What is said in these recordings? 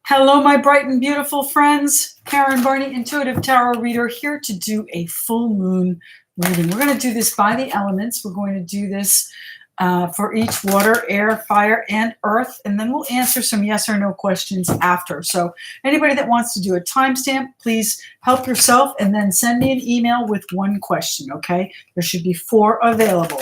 Hello, my bright and beautiful friends. Karen Barney, Intuitive Tarot Reader, here to do a full moon reading. We're going to do this by the elements. We're going to do this for each water, air, fire, and earth, and then we'll answer some yes or no questions after. So anybody that wants to do a timestamp, please help yourself and then send me an email with one question, okay? There should be 4 available.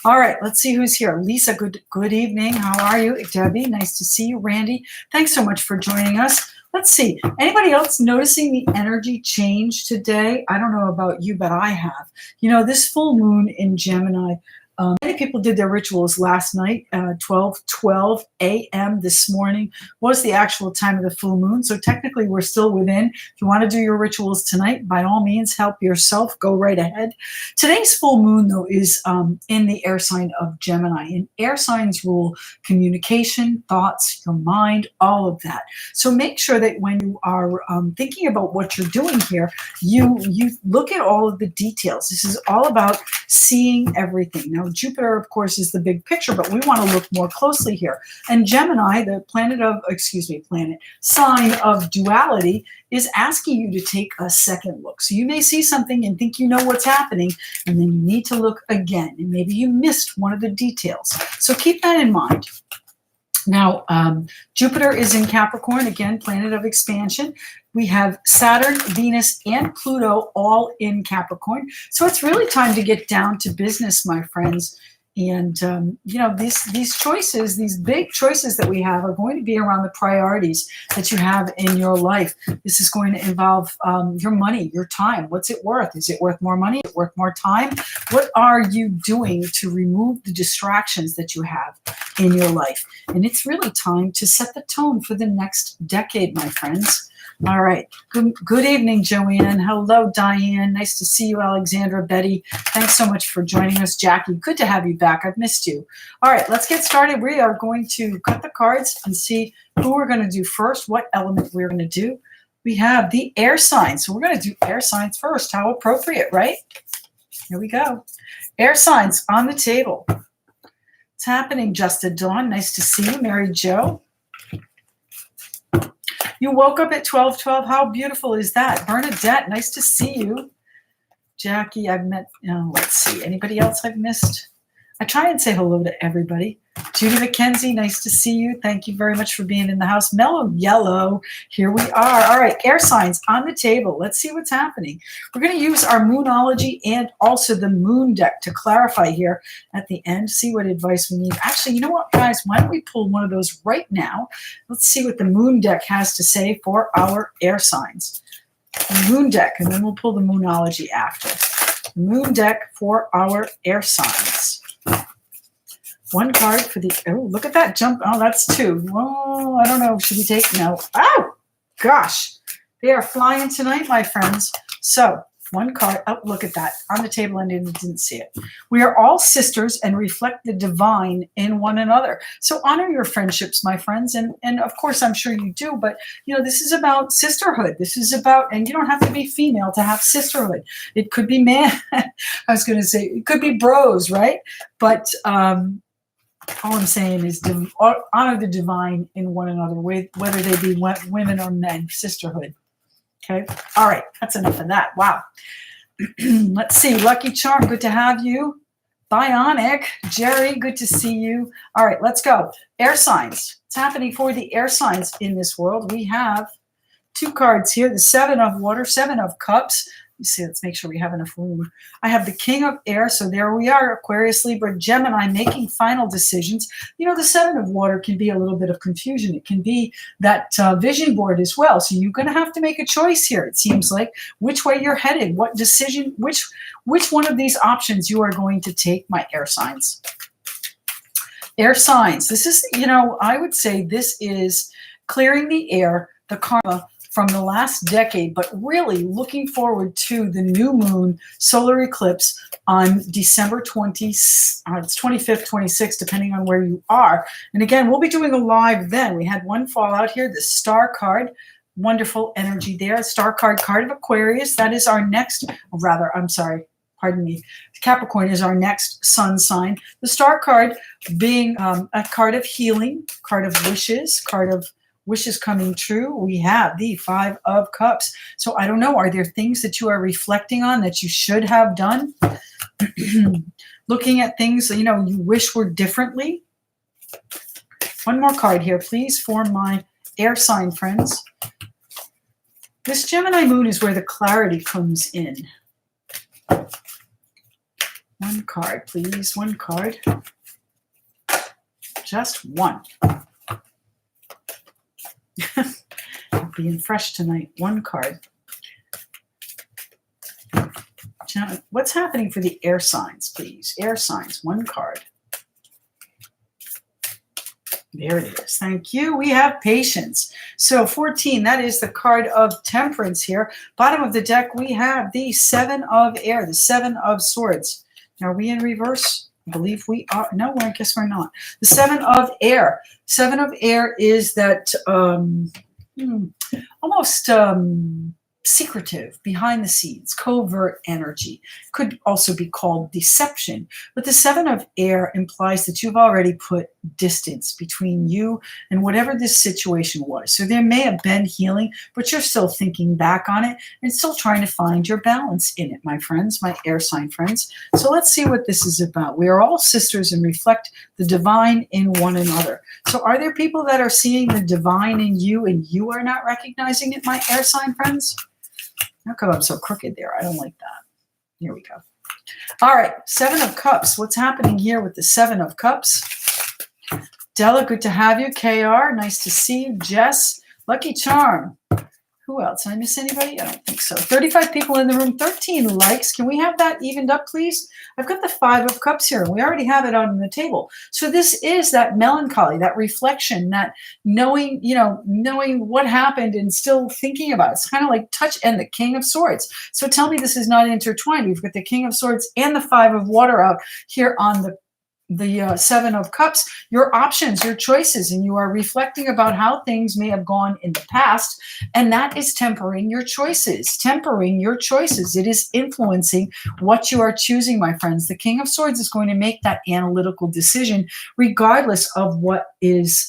All right, let's see who's here. Lisa, good evening. How are you? Debbie, nice to see you. Randy, thanks so much for joining us. Let's see. Anybody else noticing the energy change today? I don't know about you, but I have. You know, this full moon in Gemini, many people did their rituals last night, 12 a.m. this morning was the actual time of the full moon. So technically we're still within. If you want to do your rituals tonight, by all means, help yourself. Go right ahead. Today's full moon, though, is in the air sign of Gemini. And air signs rule communication, thoughts, your mind, all of that. So make sure that when you are thinking about what you're doing here, you look at all of the details. This is all about seeing everything. Now, Jupiter, of course, is the big picture, but we want to look more closely here. And Gemini, the sign of duality, is asking you to take a second look. So you may see something and think you know what's happening, and then you need to look again, and maybe you missed one of the details. So keep that in mind. Now, Jupiter is in Capricorn, again, planet of expansion. We have Saturn, Venus, and Pluto all in Capricorn. So it's really time to get down to business, my friends. And, you know, these choices, these big choices that we have are going to be around the priorities that you have in your life. This is going to involve your money, your time. What's it worth? Is it worth more money? Is it worth more time? What are you doing to remove the distractions that you have in your life? And it's really time to set the tone for the next decade, my friends. All right. Good evening, Joanne. Hello, Diane. Nice to see you, Alexandra, Betty. Thanks so much for joining us. Jackie, good to have you back. I've missed you. All right, let's get started. We are going to cut the cards and see who we're going to do first, what element we're going to do. We have the air signs. So we're going to do air signs first. How appropriate, right? Here we go. Air signs on the table. What's happening, Justin Dawn? Nice to see you. Mary Jo. You woke up at 12:12. How beautiful is that? Bernadette, nice to see you. Jackie, I've met, let's see, anybody else I've missed? I try and say hello to everybody. Judy McKenzie, nice to see you. Thank you very much for being in the house. Mellow Yellow, here we are. All right, air signs on the table. Let's see what's happening. We're going to use our Moonology and also the Moon deck to clarify here at the end, see what advice we need. Actually, you know what, guys? Why don't we pull one of those right now? Let's see what the Moon deck has to say for our air signs. The Moon deck, and then we'll pull the Moonology after. The Moon deck for our air signs. One card for the, oh, look at that jump. Oh, that's 2. Oh, I don't know. Should we take, no. Oh, gosh. They are flying tonight, my friends. So, one card. Oh, look at that. On the table, and didn't see it. We are all sisters and reflect the divine in one another. So, honor your friendships, my friends. And of course, I'm sure you do. But, you know, this is about sisterhood. This is about, and you don't have to be female to have sisterhood. It could be man. I was going to say, it could be bros, right? But, all I'm saying is honor the divine in one another, whether they be women or men, sisterhood. Okay? All right, that's enough of that. Wow. Let's see. Lucky Charm, good to have you. Bionic, Jerry, good to see you. All right, let's go. Air signs. What's happening for the air signs in this world? We have 2 cards here. The 7 of water, 7 of cups. You see, let's make sure we have enough room. I have the King of Air, so there we are, Aquarius, Libra, Gemini, making final decisions. You know, the 7 of water can be a little bit of confusion. It can be that vision board as well. So you're going to have to make a choice here, it seems like, which way you're headed, what decision, which one of these options you are going to take, my air signs. Air signs. This is, you know, I would say this is clearing the air, the karma, from the last decade, but really looking forward to the new moon solar eclipse on December 20, it's 25th, 26th, depending on where you are. And again, we'll be doing a live then. We had one fall out here, the star card, wonderful energy there. Star card of Aquarius. That is our next, rather, I'm sorry, pardon me. Capricorn is our next sun sign. The star card being a card of healing, card of wishes, card of wishes coming true. We have the Five of Cups. So I don't know, are there things that you are reflecting on that you should have done? Looking at things, you know, you wish were differently. One more card here, please, for my air sign friends. This Gemini moon is where the clarity comes in. One card, please. One card. Just one. I'm being fresh tonight. One card. What's happening for the air signs, please? Air signs, one card. There it is. Thank you. We have patience. So 14, that is the card of temperance here. Bottom of the deck, we have the Seven of Air, the Seven of Swords. Now, are we in reverse? I believe we are. No, I guess we're not. The Seven of Air. Seven of Air is that almost secretive, behind the scenes, covert energy. Could also be called deception. But the Seven of Air implies that you've already put distance between you and whatever this situation was. So there may have been healing, but you're still thinking back on it and still trying to find your balance in it, my friends, my air sign friends. So let's see what this is about. We are all sisters and reflect the divine in one another. So are there people that are seeing the divine in you and you are not recognizing it, my air sign friends? How come I'm so crooked there? I don't like that. Here we go. All right, Seven of Cups. What's happening here with the Seven of Cups? Della, good to have you. KR, nice to see you. Jess, Lucky Charm. Who else? Did I miss anybody? I don't think so. 35 people in the room, 13 likes. Can we have that evened up, please? I've got the Five of Cups here, and we already have it on the table. So this is that melancholy, that reflection, that knowing, knowing what happened and still thinking about it. It's kind of like touch and the King of Swords. So tell me this is not intertwined. We've got the King of Swords and the Five of Water out here on the Seven of Cups, your options, your choices, and you are reflecting about how things may have gone in the past, and that is tempering your choices. Tempering your choices. It is influencing what you are choosing, my friends. The King of Swords is going to make that analytical decision regardless of what is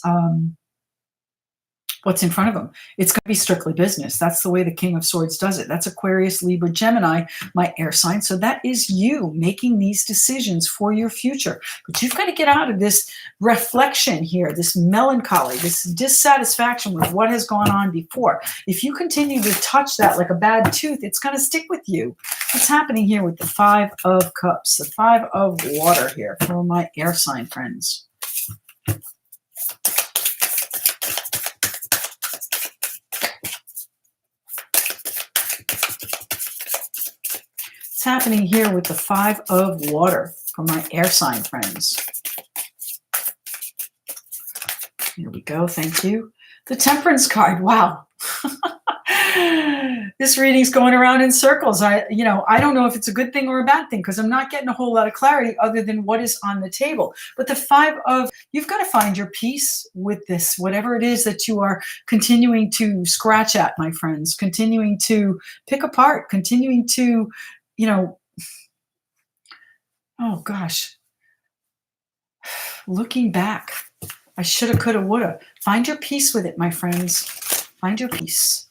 what's in front of them. It's going to be strictly business. That's the way the King of Swords does it. That's Aquarius, Libra, Gemini, my air sign. So that is you making these decisions for your future. But you've got to get out of this reflection here, this melancholy, this dissatisfaction with what has gone on before. If you continue to touch that like a bad tooth, it's going to stick with you. What's happening here with the Five of Cups, the Five of Water here for my air sign friends? What's happening here with the Five of Water for my air sign friends? Here we go. Thank you. The Temperance card. Wow. This reading's going around in circles. I don't know if it's a good thing or a bad thing because I'm not getting a whole lot of clarity other than what is on the table. But the you've got to find your peace with this, whatever it is that you are continuing to scratch at, my friends, continuing to pick apart, continuing to, oh gosh, looking back. I shoulda, coulda, woulda. Find your peace with it, my friends. Find your peace.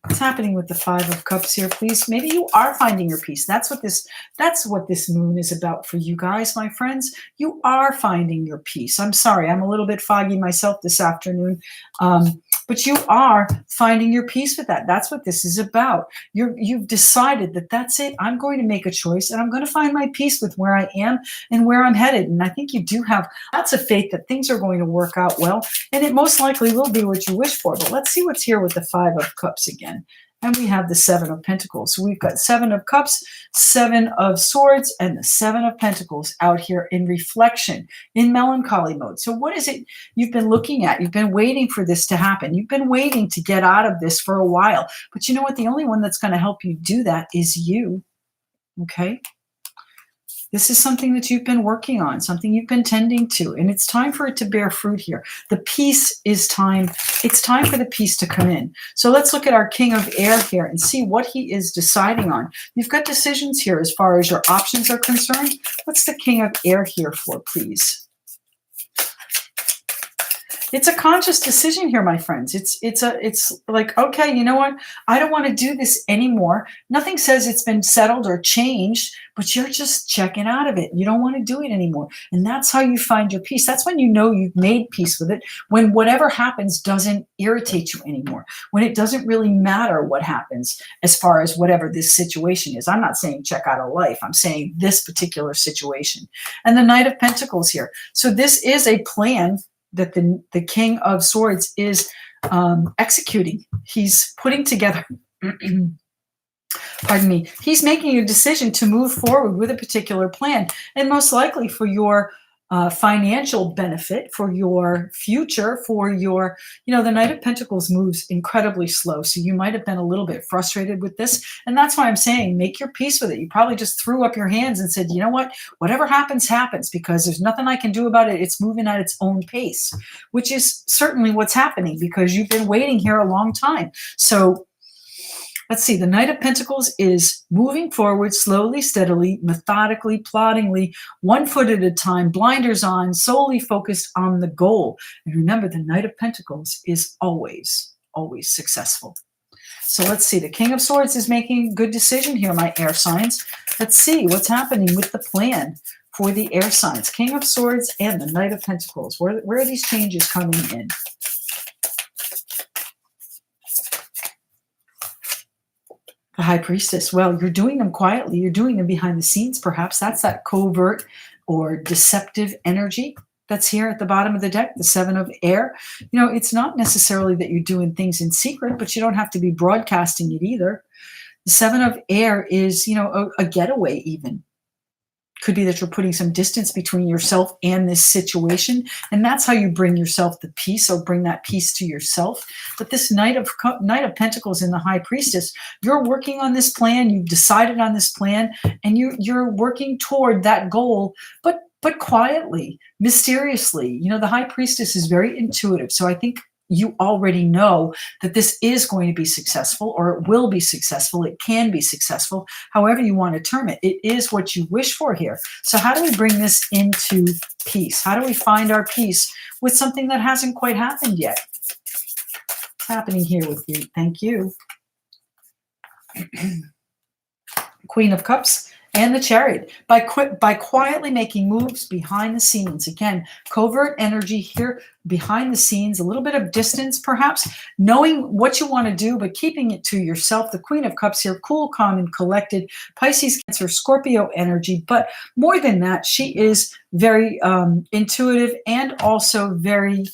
What's happening with the Five of Cups here, please? Maybe you are finding your peace. That's what this moon is about for you guys, my friends. You are finding your peace. I'm sorry, I'm a little bit foggy myself this afternoon. But you are finding your peace with that. That's what this is about. You've decided that that's it. I'm going to make a choice and I'm going to find my peace with where I am and where I'm headed. And I think you do have lots of faith that things are going to work out well. And it most likely will be what you wish for. But let's see what's here with the Five of Cups again. And we have the Seven of Pentacles. So we've got Seven of Cups, Seven of Swords, and the Seven of Pentacles out here in reflection, in melancholy mode. So what is it you've been looking at? You've been waiting for this to happen. You've been waiting to get out of this for a while. But you know what? The only one that's going to help you do that is you. Okay? This is something that you've been working on, something you've been tending to, and it's time for it to bear fruit here. The peace is time. It's time for the peace to come in. So let's look at our King of Air here and see what he is deciding on. You've got decisions here as far as your options are concerned. What's the King of Air here for, please? It's a conscious decision here, my friends. It's like, okay, you know what? I don't want to do this anymore. Nothing says it's been settled or changed, but you're just checking out of it. You don't want to do it anymore. And that's how you find your peace. That's when you know you've made peace with it. When whatever happens doesn't irritate you anymore. When it doesn't really matter what happens as far as whatever this situation is. I'm not saying check out of life. I'm saying this particular situation. And the Knight of Pentacles here. So this is a plan that the King of Swords is executing. He's putting together, pardon me, he's making a decision to move forward with a particular plan, and most likely for your financial benefit, for your future, for your, the Knight of Pentacles moves incredibly slow. So you might have been a little bit frustrated with this. And that's why I'm saying make your peace with it. You probably just threw up your hands and said, you know what, whatever happens, happens, because there's nothing I can do about it. It's moving at its own pace, which is certainly what's happening because you've been waiting here a long time. So let's see, the Knight of Pentacles is moving forward slowly, steadily, methodically, ploddingly, 1 foot at a time, blinders on, solely focused on the goal. And remember, the Knight of Pentacles is always, always successful. So let's see, the King of Swords is making a good decision here, my air signs. Let's see what's happening with the plan for the air signs. King of Swords and the Knight of Pentacles. Where are these changes coming in? The High Priestess. Well, you're doing them quietly. You're doing them behind the scenes, perhaps. That's that covert or deceptive energy that's here at the bottom of the deck, the Seven of Air. It's not necessarily that you're doing things in secret, but you don't have to be broadcasting it either. The Seven of Air is, a getaway even. Could be that you're putting some distance between yourself and this situation, and that's how you bring yourself the peace, or bring that peace to yourself. But this Knight of Pentacles in the High Priestess, you're working on this plan, you've decided on this plan, and you're working toward that goal, but quietly, mysteriously. The High Priestess is very intuitive, so I think you already know that this is going to be successful, or it will be successful. It can be successful, however you want to term it. It is what you wish for here. So how do we bring this into peace? How do we find our peace with something that hasn't quite happened yet? What's happening here with you? Thank you. Queen of Cups and the Chariot. By quietly making moves behind the scenes. Again, covert energy here behind the scenes, a little bit of distance perhaps, knowing what you want to do, but keeping it to yourself. The Queen of Cups here, cool, calm, and collected. Pisces, Cancer, Scorpio energy. But more than that, she is very intuitive and also very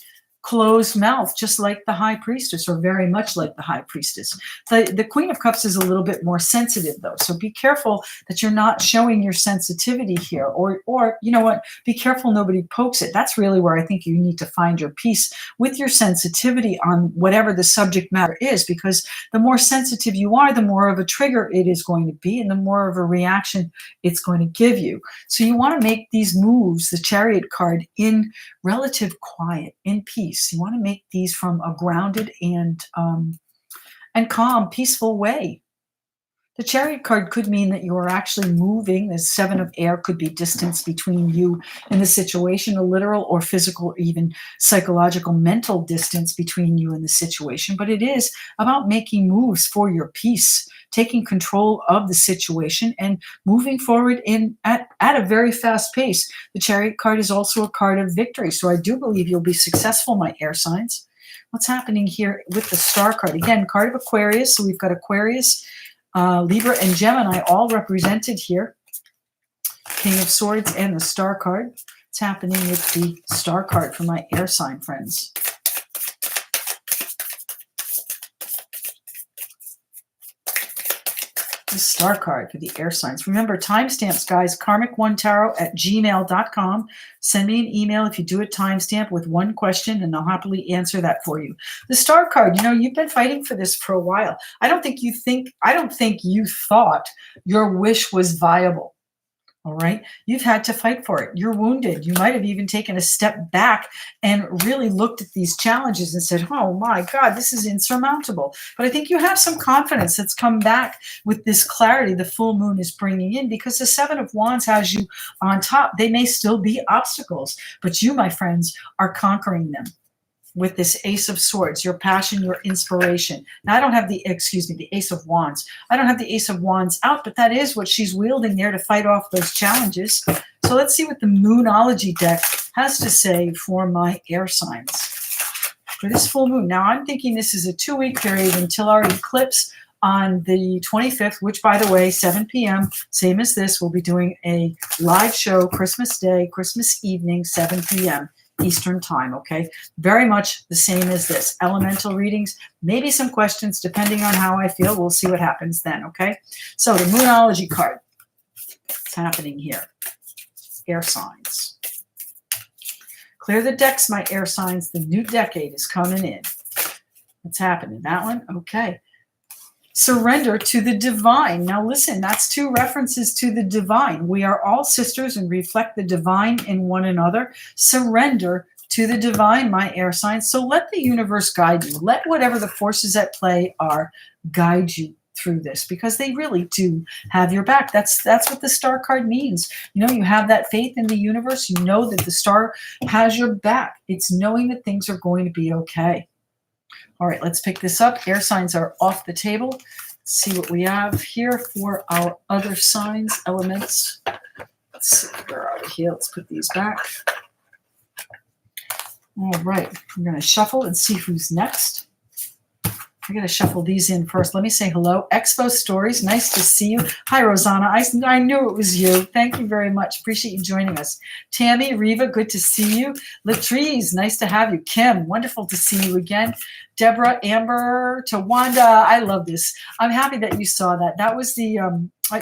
closed mouth, just like the High Priestess, or very much like the High Priestess. The Queen of Cups is a little bit more sensitive, though. So be careful that you're not showing your sensitivity here, or you know what? Be careful nobody pokes it. That's really where I think you need to find your peace with your sensitivity on whatever the subject matter is, because the more sensitive you are, the more of a trigger it is going to be, and the more of a reaction it's going to give you. So you want to make these moves, the Chariot card, in relative quiet, in peace. You want to make these from a grounded and calm, peaceful way. The Chariot card could mean that you are actually moving. The Seven of Air could be distance between you and the situation, a literal or physical, or even psychological, mental distance between you and the situation. But it is about making moves for your peace, taking control of the situation and moving forward at a very fast pace. The Chariot card is also a card of victory. So I do believe you'll be successful, my air signs. What's happening here with the Star card? Again, card of Aquarius. So we've got Aquarius, Libra, and Gemini all represented here. King of Swords and the Star card. What's happening with the Star card for my air sign friends? The Star card for the air signs. Remember, timestamps, guys, karmic1tarot@gmail.com. Send me an email if you do a timestamp with one question, and I'll happily answer that for you. The Star card, you've been fighting for this for a while. I don't think you thought your wish was viable. All right. You've had to fight for it. You're wounded. You might have even taken a step back and really looked at these challenges and said, oh my God, this is insurmountable. But I think you have some confidence that's come back with this clarity the full moon is bringing in, because the Seven of Wands has you on top. They may still be obstacles, but you, my friends, are conquering them. with this Ace of Swords, your passion, your inspiration. Now, I don't have the Ace of Wands. I don't have the Ace of Wands out, but that is what she's wielding there to fight off those challenges. So let's see what the Moonology deck has to say for my air signs for this full moon. Now, I'm thinking this is a 2-week period until our eclipse on the 25th, which, by the way, 7 p.m., same as this, we'll be doing a live show Christmas Day, Christmas evening, 7 p.m. Eastern time, okay? Very much the same as this. Elemental readings, maybe some questions depending on how I feel. We'll see what happens then, okay? So the Moonology card, what's happening here? Air signs. Clear the decks, my air signs. The new decade is coming in. What's happening? That one? Okay. Surrender to the divine. Now listen, that's 2 references to the divine. We are all sisters and reflect the divine in one another. Surrender to the divine, my air signs. So let the universe guide you. Let whatever the forces at play are guide you through this, because they really do have your back. That's what the star card means. You know, you have that faith in the universe. You know that the star has your back. It's knowing that things are going to be okay. All right, let's pick this up. Air signs are off the table. Let's see what we have here for our other signs, elements. Let's see, where are we here? Let's put these back. All right, I'm going to shuffle and see who's next. I got to shuffle these in first. Let me say hello. Expo Stories, nice to see you. Hi, Rosanna. I knew it was you. Thank you very much. Appreciate you joining us. Tammy, Reva, good to see you. Latrice, nice to have you. Kim, wonderful to see you again. Deborah, Amber, Tawanda, I love this. I'm happy that you saw that. That was the,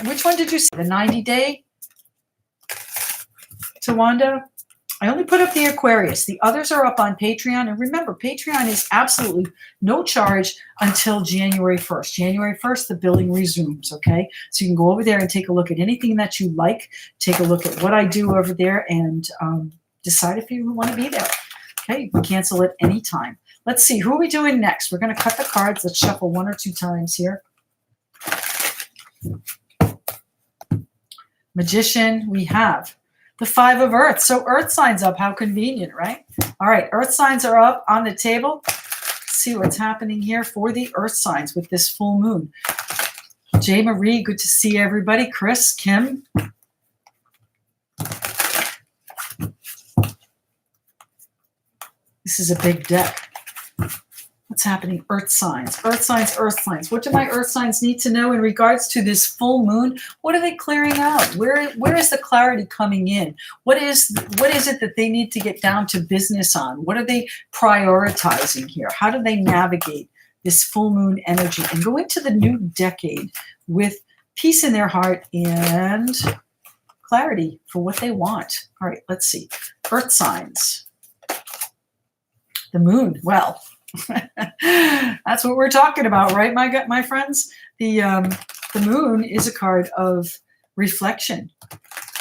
which one did you see? The 90-day? Tawanda? I only put up the Aquarius. The others are up on Patreon. And remember, Patreon is absolutely no charge until January 1st. January 1st, the billing resumes, okay? So you can go over there and take a look at anything that you like. Take a look at what I do over there and decide if you want to be there. Okay, you can cancel at any time. Let's see, who are we doing next? We're going to cut the cards. Let's shuffle 1 or 2 times here. Magician, we have the 5 of Earth. So Earth signs up. How convenient, right? All right, Earth signs are up on the table. Let's see what's happening here for the Earth signs with this full moon. Jay Marie, good to see everybody. Chris, Kim. This is a big deck. What's happening? Earth signs, Earth signs, Earth signs. What do my Earth signs need to know in regards to this full moon? What are they clearing out? Where is the clarity coming in? What is it that they need to get down to business on? What are they prioritizing here? How do they navigate this full moon energy and go into the new decade with peace in their heart and clarity for what they want? All right, let's see. Earth signs. The moon. Well, that's what we're talking about, right, my friends? The moon is a card of reflection.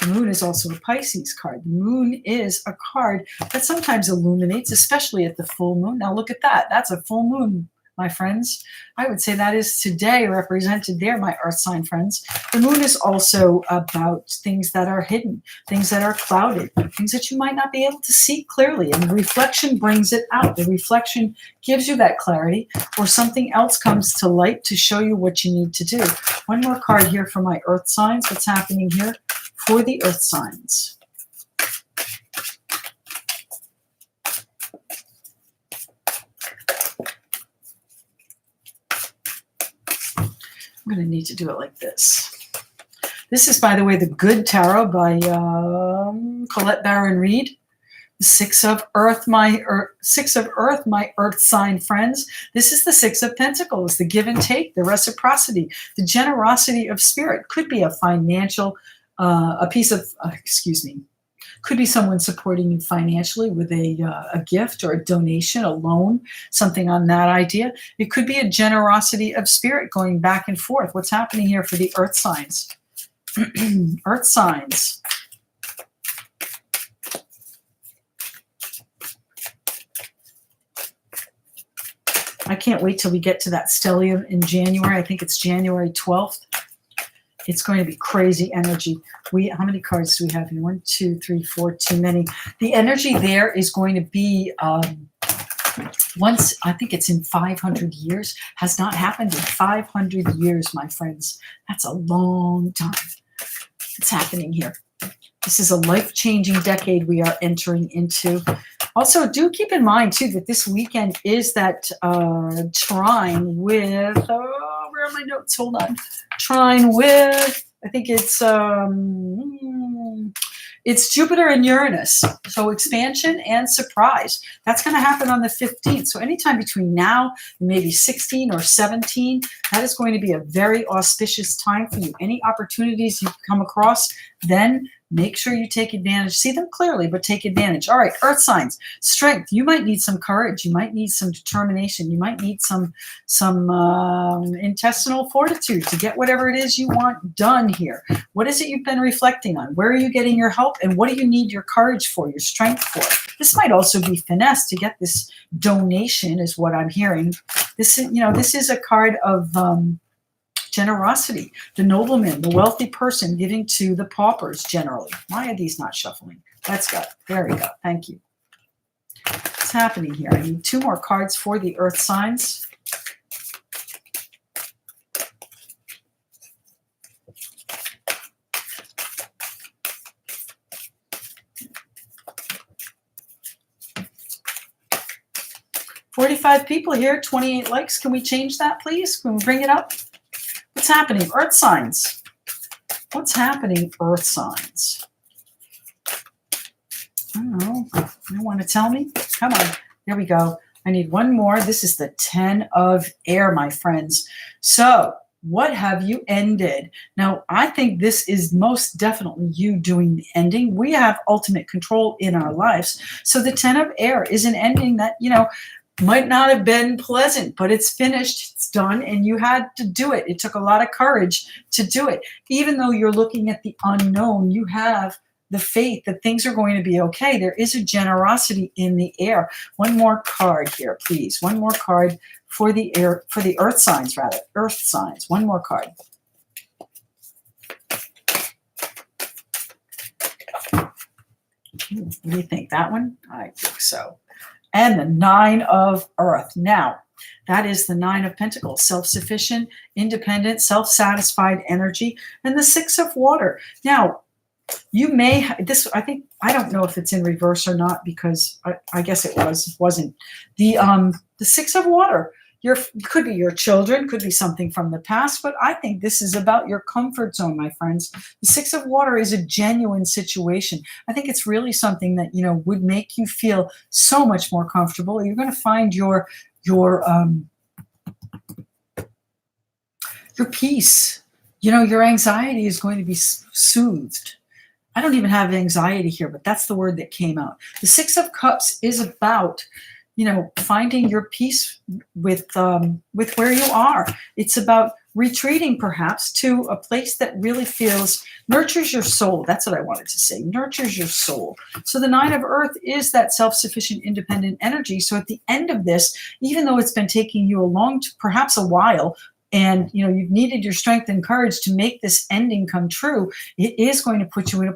The moon is also a Pisces card. The moon is a card that sometimes illuminates, especially at the full moon. Now look at that. That's a full moon, my friends. I would say that is today represented there, my Earth sign friends. The moon is also about things that are hidden, things that are clouded, things that you might not be able to see clearly. And the reflection brings it out. The reflection gives you that clarity, or something else comes to light to show you what you need to do. One more card here for my Earth signs. What's happening here for the Earth signs? I'm going to need to do it like this. This is, by the way, the Good Tarot by Colette Baron Reed. The 6 of Earth, my Earth sign friends. This is the 6 of Pentacles, the give and take, the reciprocity, the generosity of spirit. Could be a financial, could be someone supporting you financially with a gift or a donation, a loan, something on that idea. It could be a generosity of spirit going back and forth. What's happening here for the Earth signs? Earth signs. I can't wait till we get to that stellium in January. I think it's January 12th. It's going to be crazy energy. How many cards do we have here? 1, 2, 3, 4, too many. The energy there is going to be once, I think it's in 500 years, has not happened in 500 years, my friends. That's a long time. It's happening here. This is a life-changing decade we are entering into. Also, do keep in mind, too, that this weekend is that trine with, where are my notes? Hold on. Trine with, I think it's Jupiter and Uranus. So expansion and surprise. That's going to happen on the 15th. So anytime between now and maybe 16 or 17, that is going to be a very auspicious time for you. Any opportunities you come across, then make sure you take advantage. See them clearly, but take advantage. All right, earth signs. Strength. You might need some courage. You might need some determination. You might need some intestinal fortitude to get whatever it is you want done here. What is it you've been reflecting on? Where are you getting your help? And what do you need your courage for, your strength for? This might also be finesse to get this donation, is what I'm hearing. This is a card of generosity, the nobleman, the wealthy person giving to the paupers generally. Why are these not shuffling? Let's go. There we go. Thank you. What's happening here? I need 2 more cards for the earth signs. $45 people here, 28 likes. Can we change that, please? Can we bring it up? What's happening? Earth signs. What's happening, earth signs? I don't know. You want to tell me? Come on. There we go. I need one more. This is the 10 of air, my friends. So what have you ended? Now, I think this is most definitely you doing the ending. We have ultimate control in our lives. So the 10 of air is an ending that, might not have been pleasant, but it's finished, it's done, and you had to do it. It took a lot of courage to do it. Even though you're looking at the unknown, you have the faith that things are going to be okay. There is a generosity in the air. One more card here, please. One more card for the air, for the earth signs, rather. Earth signs. One more card. What do you think? That one? I think so. And the 9 of earth. Now, that is the 9 of pentacles, self-sufficient, independent, self-satisfied energy, and the 6 of water. Now, you may, I don't know if it's in reverse or not, because I guess it wasn't. The 6 of water. Could be your children, could be something from the past, but I think this is about your comfort zone, my friends. The 6 of water is a genuine situation. I think it's really something that, would make you feel so much more comfortable. You're going to find your peace. Your anxiety is going to be soothed. I don't even have anxiety here, but that's the word that came out. The 6 of cups is about finding your peace with where you are. It's about retreating perhaps to a place that really nurtures your soul. That's what I wanted to say, nurtures your soul. So the 9 of earth is that self-sufficient, independent energy. So at the end of this, even though it's been taking you perhaps a while, and you've needed your strength and courage to make this ending come true, it is going to put you in a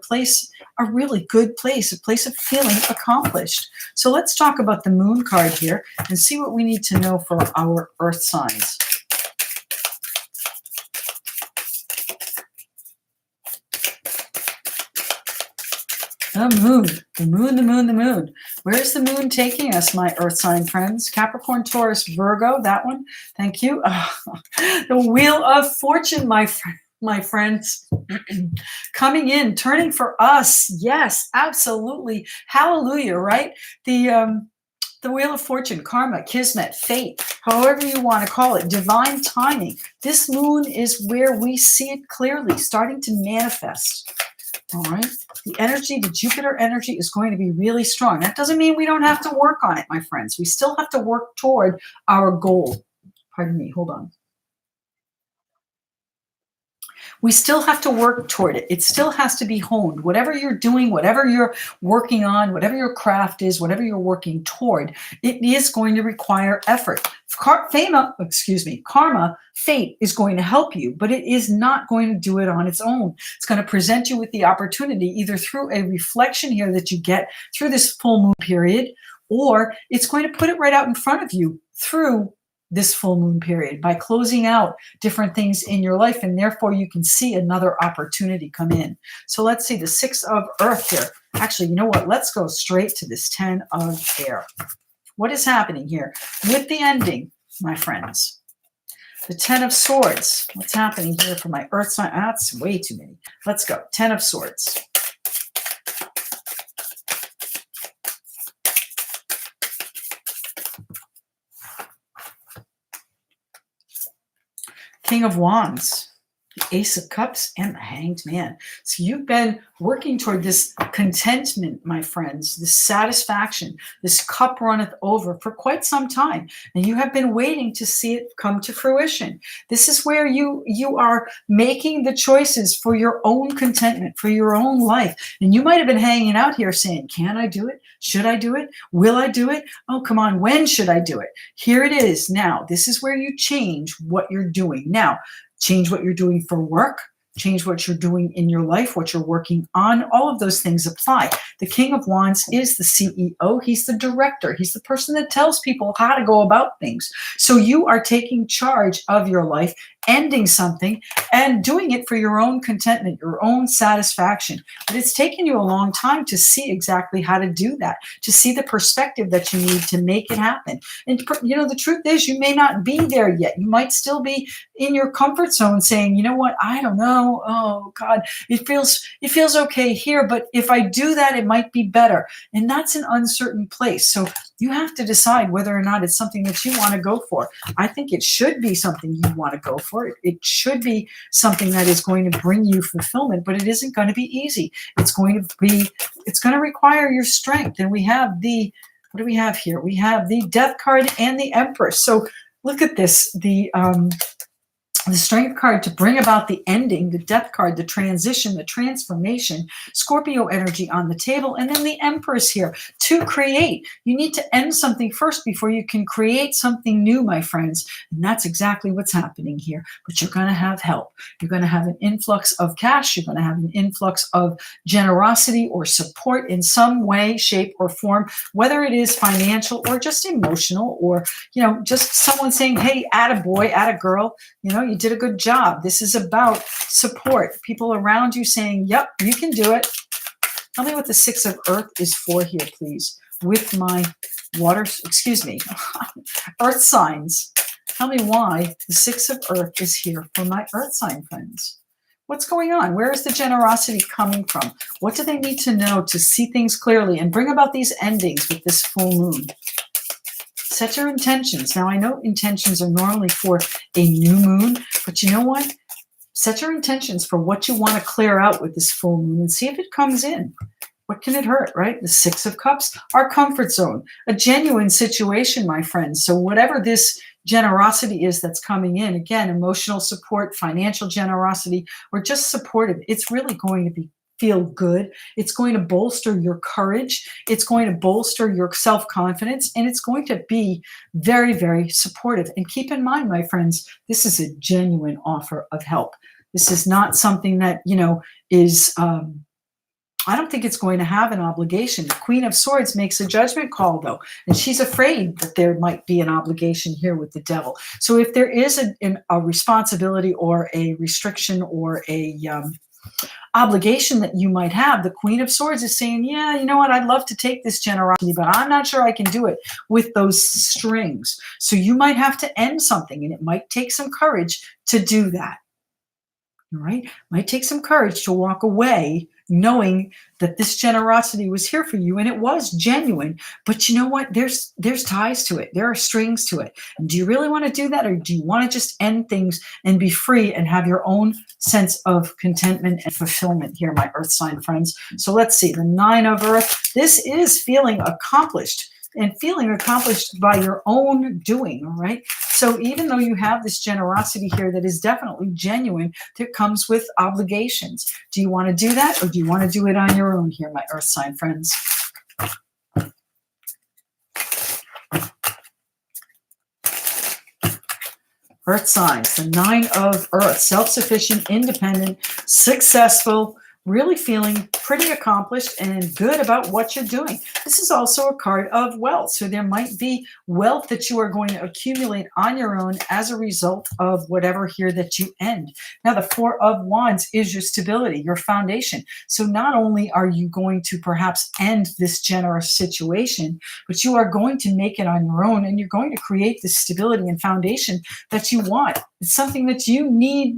really good place, a place of feeling accomplished. So let's talk about the moon card here and see what we need to know for our earth signs. The moon, the moon, the moon, the moon. Where's the moon taking us, my earth sign friends? Capricorn, Taurus, Virgo, that one. Thank you. The wheel of fortune, my friends. Coming in, turning for us. Yes, absolutely. Hallelujah, right? The wheel of fortune, karma, kismet, fate, however you want to call it, divine timing. This moon is where we see it clearly, starting to manifest. All right. The energy, the Jupiter energy is going to be really strong. That doesn't mean we don't have to work on it, my friends. We still have to work toward our goal. Pardon me. Hold on. We still have to work toward it. It still has to be honed. Whatever you're doing, whatever you're working on, whatever your craft is, whatever you're working toward, it is going to require effort. Karma, fate is going to help you, but it is not going to do it on its own. It's going to present you with the opportunity either through a reflection here that you get through this full moon period, or it's going to put it right out in front of you through this full moon period by closing out different things in your life, and therefore you can see another opportunity come in. So let's see the 6 of Earth here. Actually, you know what? Let's go straight to this 10 of Air. What is happening here with the ending, my friends? The 10 of Swords. What's happening here for my Earth sign? That's way too many. Let's go. 10 of Swords. King of Wands, the Ace of Cups, and the Hanged Man. So you've been working toward this contentment, my friends, this satisfaction, this cup runneth over for quite some time. And you have been waiting to see it come to fruition. This is where you are making the choices for your own contentment, for your own life. And you might have been hanging out here saying, can I do it? Should I do it? Will I do it? Oh, come on. When should I do it? Here it is. Now, this is where you change what you're doing. Now, change what you're doing for work, change what you're doing in your life, what you're working on. All of those things apply. The King of Wands is the CEO. He's the director. He's the person that tells people how to go about things. So you are taking charge of your life, ending something and doing it for your own contentment, your own satisfaction. But it's taken you a long time to see exactly how to do that, to see the perspective that you need to make it happen. And you know, the truth is you may not be there yet. You might still be in your comfort zone saying, you know what, I don't know. Oh God, it feels okay here, but if I do that, it might be better. And that's an uncertain place. So you have to decide whether or not it's something that you want to go for. I think it should be something you want to go for. It should be something that is going to bring you fulfillment, but it isn't going to be easy. It's going to require your strength. And we have what do we have here? We have the Death card and the Empress. So look at this, the Strength card to bring about the ending, the Death card, the transition, the transformation, Scorpio energy on the table, and then the Empress here to create. You need to end something first before you can create something new, my friends. And that's exactly what's happening here. But you're going to have help. You're going to have an influx of cash. You're going to have an influx of generosity or support in some way, shape, or form, whether it is financial or just emotional, or, you know, just someone saying, hey, attaboy, attagirl, you know, you did a good job. This is about support. People around you saying, yep, you can do it. Tell me what the 6 of Earth is for here, please. With my Earth signs. Tell me why the 6 of Earth is here for my Earth sign friends. What's going on? Where is the generosity coming from? What do they need to know to see things clearly and bring about these endings with this full moon? Set your intentions. Now, I know intentions are normally for a new moon, but you know what? Set your intentions for what you want to clear out with this full moon and see if it comes in. What can it hurt, right? The 6 of Cups, our comfort zone, a genuine situation, my friends. So whatever this generosity is that's coming in, again, emotional support, financial generosity, or just supportive, it's really going to feel good. It's going to bolster your courage. It's going to bolster your self-confidence, and it's going to be very, very supportive. And keep in mind, my friends, this is a genuine offer of help. This is not something that, you know, is, I don't think it's going to have an obligation. The Queen of Swords makes a judgment call, though, and she's afraid that there might be an obligation here with the Devil. So if there is a responsibility or a restriction or a obligation that you might have, the Queen of Swords is saying, yeah, you know what, I'd love to take this generosity, but I'm not sure I can do it with those strings. So you might have to end something, and it might take some courage to do that. All right? It might take some courage to walk away knowing that this generosity was here for you and it was genuine. But you know what? There's ties to it. There are strings to it. And do you really want to do that, or do you want to just end things and be free and have your own sense of contentment and fulfillment here, my Earth sign friends? So let's see. The 9 of Earth. This is feeling accomplished, and feeling accomplished by your own doing, all right? So even though you have this generosity here that is definitely genuine, that comes with obligations. Do you want to do that, or do you want to do it on your own here, my Earth sign friends? Earth signs, the 9 of Earth, self-sufficient, independent, successful, really feeling pretty accomplished and good about what you're doing. This is also a card of wealth. So there might be wealth that you are going to accumulate on your own as a result of whatever here that you end. Now, the Four of Wands is your stability, your foundation. So not only are you going to perhaps end this generous situation, but you are going to make it on your own, and you're going to create this stability and foundation that you want. It's something that you need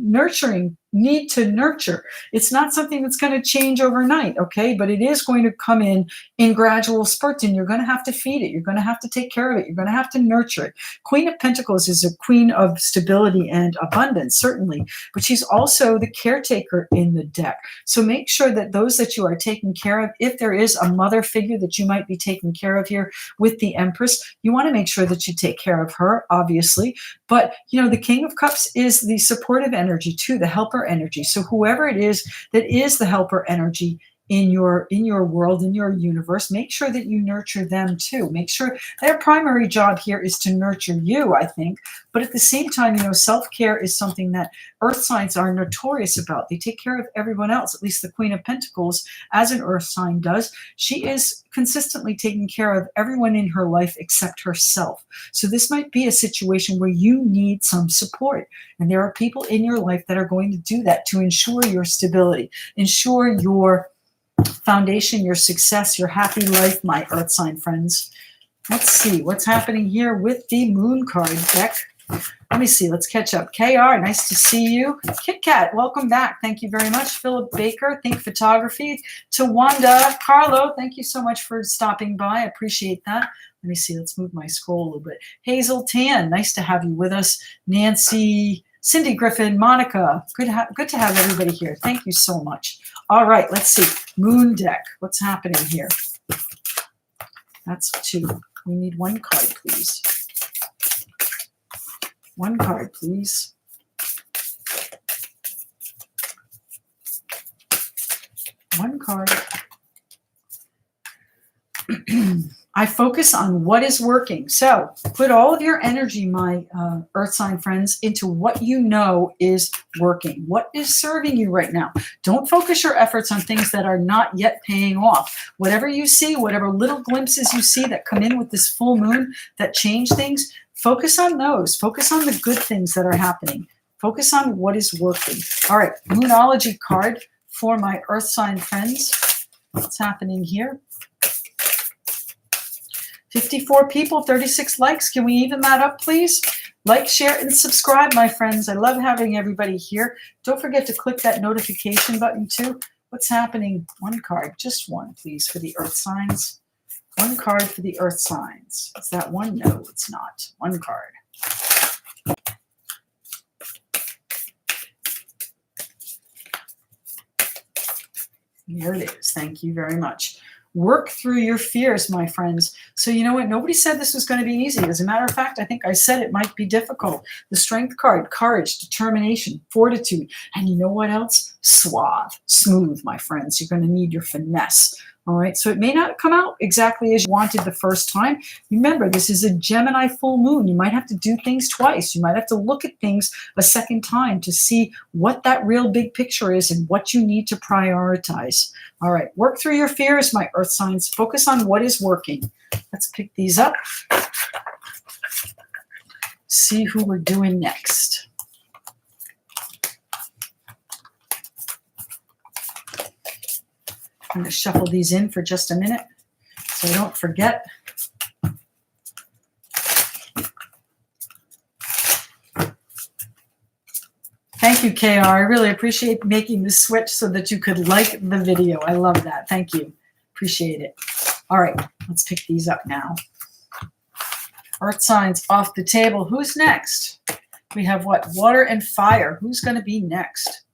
to nurture. It's not something that's going to change overnight, okay? But it is going to come in gradual spurts, and you're going to have to feed it. You're going to have to take care of it. You're going to have to nurture it. Queen of Pentacles is a queen of stability and abundance, certainly, but she's also the caretaker in the deck. So make sure that those that you are taking care of, if there is a mother figure that you might be taking care of here with the Empress, you want to make sure that you take care of her, obviously. But, you know, the King of Cups is the supportive energy too, the helper energy. So whoever it is that is the helper energy in your world, in your universe, make sure that you nurture them too. Make sure their primary job here is to nurture you, I think. But at the same time, you know, self-care is something that earth signs are notorious about. They take care of everyone else. At least the Queen of Pentacles, as an earth sign does, she is consistently taking care of everyone in her life except herself. So this might be a situation where you need some support. And there are people in your life that are going to do that to ensure your stability, ensure your foundation, your success, your happy life, my earth sign friends. Let's see what's happening here with the Moon card deck. Let me see. Let's catch up. KR, nice to see you. Kit Kat, welcome back. Thank you very much. Philip Baker, Think Photography. To Wanda, Carlo, thank you so much for stopping by. I appreciate that. Let me see. Let's move my scroll a little bit. Hazel Tan, nice to have you with us. Nancy, Cindy Griffin, Monica, good to have everybody here. Thank you so much. All right, let's see. Moon deck. What's happening here? That's 2. We need 1 card, please. 1 card, please. One card. I focus on what is working. So put all of your energy, my earth sign friends, into what you know is working. What is serving you right now? Don't focus your efforts on things that are not yet paying off. Whatever you see, whatever little glimpses you see that come in with this full moon that change things, focus on those. Focus on the good things that are happening. Focus on what is working. All right, Moonology card for my earth sign friends. What's happening here? 54 people, 36 likes. Can we even that up, please? Like, share, and subscribe, my friends. I love having everybody here. Don't forget to click that notification button, too. What's happening? 1 card, just 1, please, for the earth signs. 1 card for the earth signs. Is that 1? No, it's not. 1 card. Here it is. Thank you very much. Work through your fears, my friends. So you know what? Nobody said this was going to be easy. As a matter of fact, I think I said it might be difficult. The Strength card, courage, determination, fortitude. And you know what else? Suave, smooth, my friends. You're going to need your finesse. All right, so it may not come out exactly as you wanted the first time. Remember, this is a Gemini full moon. You might have to do things twice. You might have to look at things a second time to see what that real big picture is and what you need to prioritize. All right, work through your fears, my earth signs. Focus on what is working. Let's pick these up. See who we're doing next. I'm going to shuffle these in for just a minute so I don't forget. Thank you, KR. I really appreciate making the switch so that you could like the video. I love that. Thank you. Appreciate it. All right, let's pick these up now. Earth signs off the table. Who's next? We have what? Water and fire. Who's going to be next?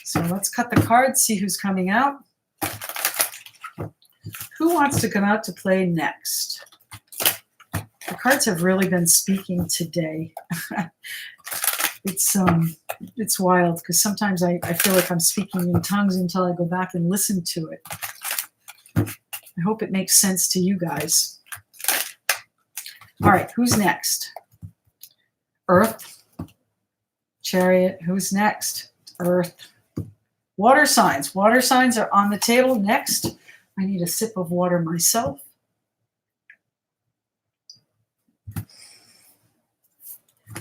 So let's cut the cards, see who's coming out. Who wants to come out to play next? The cards have really been speaking today. It's wild because sometimes I feel like I'm speaking in tongues until I go back and listen to it. I hope it makes sense to you guys. All right, who's next? Earth, Chariot. Who's next? Earth. Water signs. Water signs are on the table. Next, I need a sip of water myself.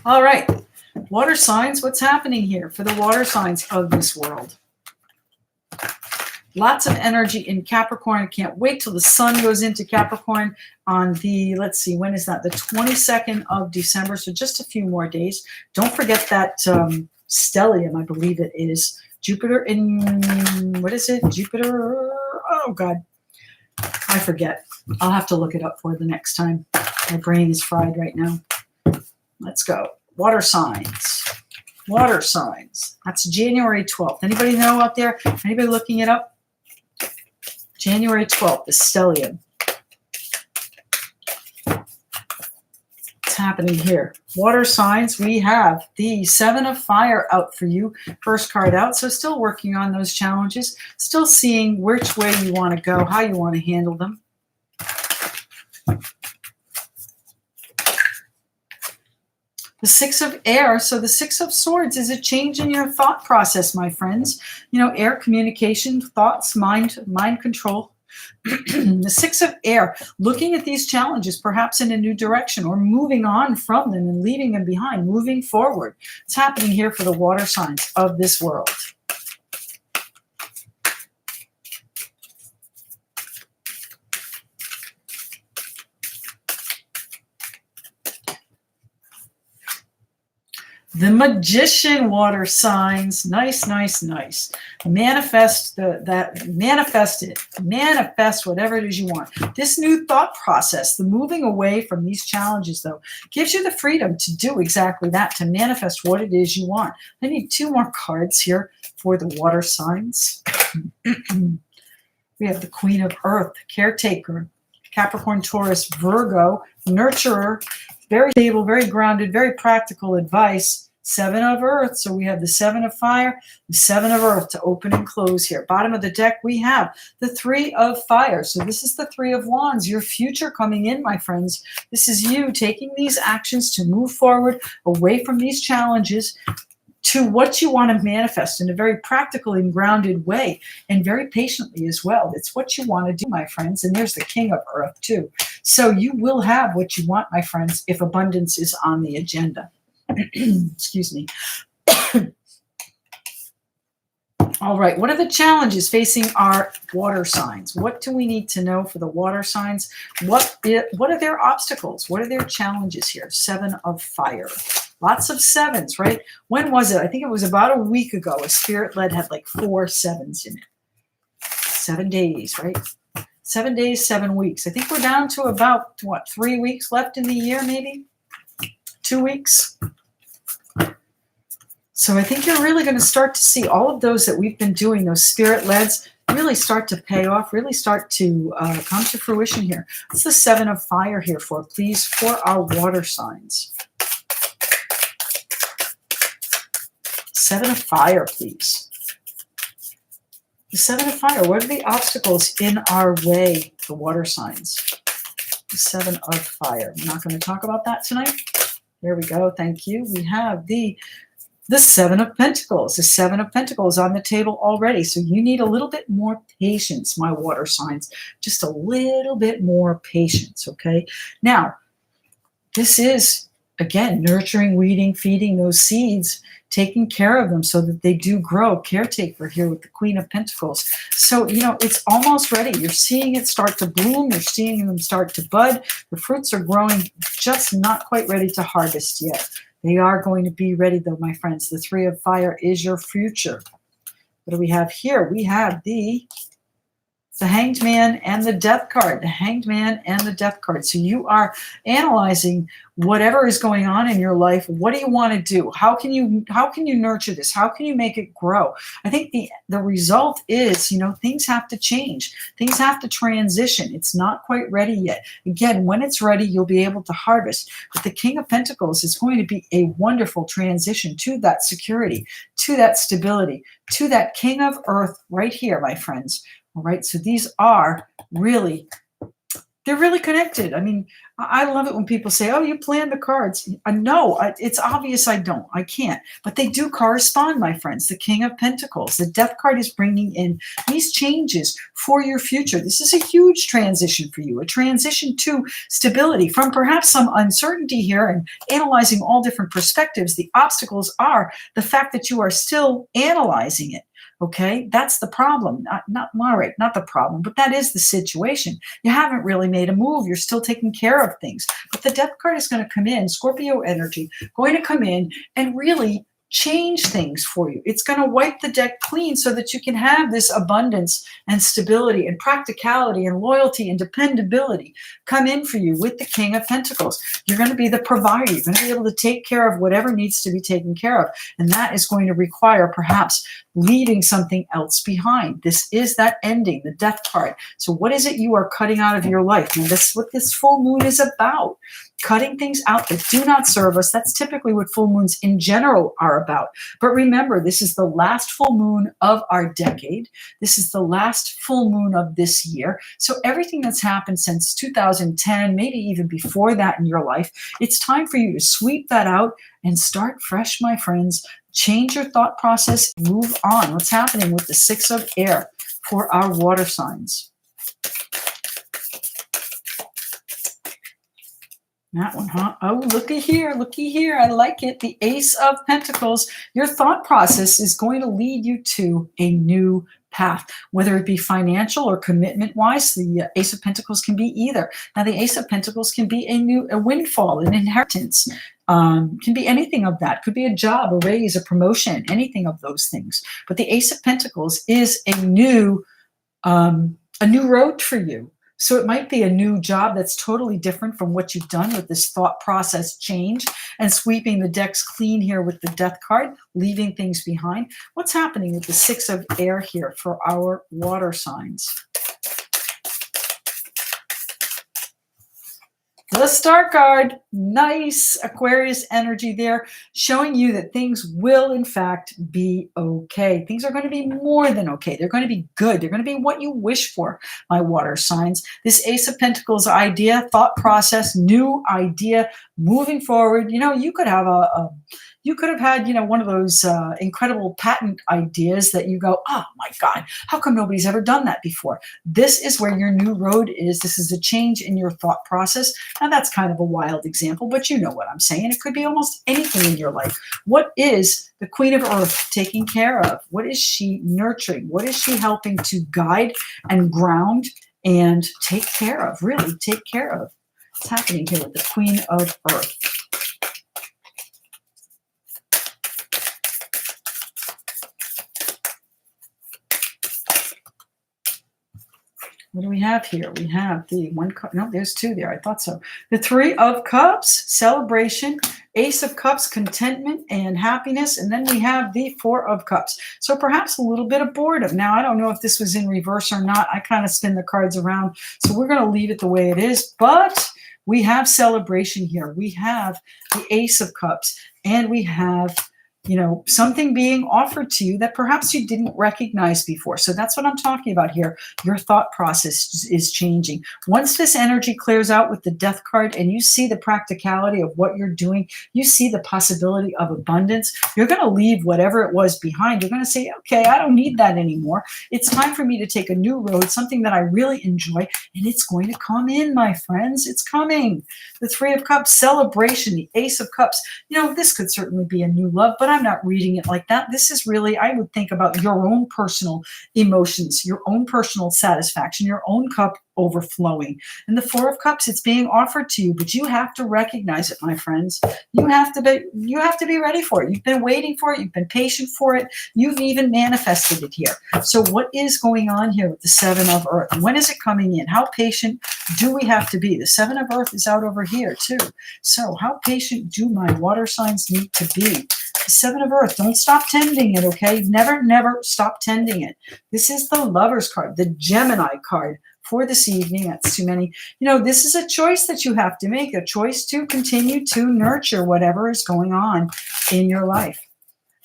All right. Water signs, what's happening here for the water signs of this world? Lots of energy in Capricorn. I can't wait till the sun goes into Capricorn on the, let's see, when is that? The 22nd of December. So just a few more days. Don't forget that stellium, I believe it is. Jupiter in, what is it? Jupiter, oh God, I forget. I'll have to look it up for the next time. My brain is fried right now. Let's go. Water signs. Water signs. That's January 12th. Anybody know out there? Anybody looking it up? January 12th, the stellium. What's happening here? Water signs, we have the Seven of Fire out for you. First card out. So still working on those challenges. Still seeing which way you want to go, how you want to handle them. The Six of Air. So the Six of Swords is a change in your thought process, my friends. You know, air communication, thoughts, mind control. The Six of Air, looking at these challenges perhaps in a new direction or moving on from them and leaving them behind, moving forward. It's happening here for the water signs of this world. The Magician, water signs. Nice, nice, nice. Manifest manifest it. Manifest whatever it is you want. This new thought process, the moving away from these challenges, though, gives you the freedom to do exactly that, to manifest what it is you want. I need two more cards here for the water signs. We have the Queen of Earth, caretaker, Capricorn, Taurus, Virgo, nurturer, very stable, very grounded, very practical advice. Seven of Earth. So we have the Seven of Fire, the Seven of Earth to open and close here. Bottom of the deck, we have the Three of Fire. So this is the Three of Wands, your future coming in, my friends. This is you taking these actions to move forward away from these challenges to what you want to manifest in a very practical and grounded way, and very patiently as well. It's what you want to do, my friends. And there's the King of Earth too. So you will have what you want, my friends, if abundance is on the agenda. Excuse me. All right. What are the challenges facing our water signs? What do we need to know for the water signs? What are their obstacles? What are their challenges here? Seven of Fire. Lots of sevens, right? When was it? I think it was about a week ago. A spirit lead had like 4 sevens in it. 7 days, right? 7 days, 7 weeks. I think we're down to about, what, 3 weeks left in the year, maybe? 2 weeks. So I think you're really going to start to see all of those that we've been doing, those spirit leads, really start to pay off, really start to come to fruition here. What's the Seven of Fire here for, please, for our water signs? Seven of Fire, please. The Seven of Fire, what are the obstacles in our way, the water signs? The Seven of Fire. I'm not going to talk about that tonight. There we go. Thank you. We have the Seven of Pentacles. The Seven of Pentacles on the table already. So you need a little bit more patience, my water signs. Just a little bit more patience, okay? Now, this is, again, nurturing, weeding, feeding those seeds, taking care of them so that they do grow. Caretaker here with the Queen of Pentacles. So, you know, it's almost ready. You're seeing it start to bloom. You're seeing them start to bud. The fruits are growing, just not quite ready to harvest yet. They are going to be ready, though, my friends. The Three of Fire is your future. What do we have here? We have the Hanged Man and the Death card. The Hanged Man and the Death card. So you are analyzing whatever is going on in your life. What do you want to do? How can you nurture this? How can you make it grow? I think the result is, you know, things have to change. Things have to transition. It's not quite ready yet. Again, when it's ready, you'll be able to harvest. But the King of Pentacles is going to be a wonderful transition to that security, to that stability, to that King of Earth right here, my friends. All right, so these are really, They're really connected. I mean, I love it when people say, oh, you plan the cards. No, it's obvious I don't. I can't. But they do correspond, my friends. The King of Pentacles. The Death card is bringing in these changes for your future. This is a huge transition for you, a transition to stability from perhaps some uncertainty here, and analyzing all different perspectives. The obstacles are the fact that you are still analyzing it. Okay, that's the problem. Not the problem, but that is the situation. You haven't really made a move. You're still taking care of things. But the Death card is going to come in, Scorpio energy, going to come in and really change things for you. It's going to wipe the deck clean so that you can have this abundance and stability and practicality and loyalty and dependability come in for you with the King of Pentacles. You're going to be the provider. You're going to be able to take care of whatever needs to be taken care of. And that is going to require perhaps leaving something else behind. This is that ending, the Death card. So what is it you are cutting out of your life? And that's what this full moon is about. Cutting things out that do not serve us. That's typically what full moons in general are about. But remember, this is the last full moon of our decade. This is the last full moon of this year. So everything that's happened since 2010, maybe even before that in your life, it's time for you to sweep that out and start fresh, my friends. Change your thought process, move on. What's happening with the Six of Air for our water signs? That one, huh? Oh, looky here, looky here. I like it. The Ace of Pentacles. Your thought process is going to lead you to a new path, whether it be financial or commitment-wise. The Ace of Pentacles can be either. Now, the Ace of Pentacles can be a windfall, an inheritance. Can be anything of that. Could be a job, a raise, a promotion, anything of those things. But the Ace of Pentacles is a new road for you. So it might be a new job that's totally different from what you've done with this thought process change and sweeping the decks clean here with the Death card, leaving things behind. What's happening with the Six of Air here for our water signs? The Star card, nice Aquarius energy there, showing you that things will in fact be okay. Things are going to be more than okay. They're going to be good. They're going to be what you wish for, my water signs. This Ace of Pentacles idea, thought process, new idea, moving forward. You know, you could have had, one of those incredible patent ideas that you go, oh my God, how come nobody's ever done that before? This is where your new road is. This is a change in your thought process. Now that's kind of a wild example, but you know what I'm saying. It could be almost anything in your life. What is the Queen of Earth taking care of? What is she nurturing? What is she helping to guide and ground and take care of? Really take care of. What's happening here with the Queen of Earth? What do we have here? We have the one cup. No, there's two there. I thought so. The Three of Cups, celebration. Ace of Cups, contentment and happiness. And then we have the Four of Cups. So perhaps a little bit of boredom. Now, I don't know if this was in reverse or not. I kind of spin the cards around. So we're going to leave it the way it is. But we have celebration here. We have the Ace of Cups. And we have something being offered to you that perhaps you didn't recognize before. So that's what I'm talking about here. Your thought process is changing. Once this energy clears out with the Death card and you see the practicality of what you're doing, you see the possibility of abundance, you're going to leave whatever it was behind. You're going to say, okay, I don't need that anymore. It's time for me to take a new road, something that I really enjoy, and it's going to come in, my friends. It's coming. The Three of Cups, celebration, the Ace of Cups. This could certainly be a new love, but I'm not reading it like that. This is really, I would think about your own personal emotions, your own personal satisfaction, your own cup overflowing. And the Four of Cups, it's being offered to you, but you have to recognize it, my friends. You have to be ready for it. You've been waiting for it. You've been patient for it. You've even manifested it here. So what is going on here with the Seven of Earth? When is it coming in? How patient do we have to be? The Seven of Earth is out over here too. So how patient do my water signs need to be? The Seven of Earth, don't stop tending it, okay? Never, never stop tending it. This is the Lover's card, the Gemini card for this evening. That's too many. This is a choice that you have to make, a choice to continue to nurture whatever is going on in your life.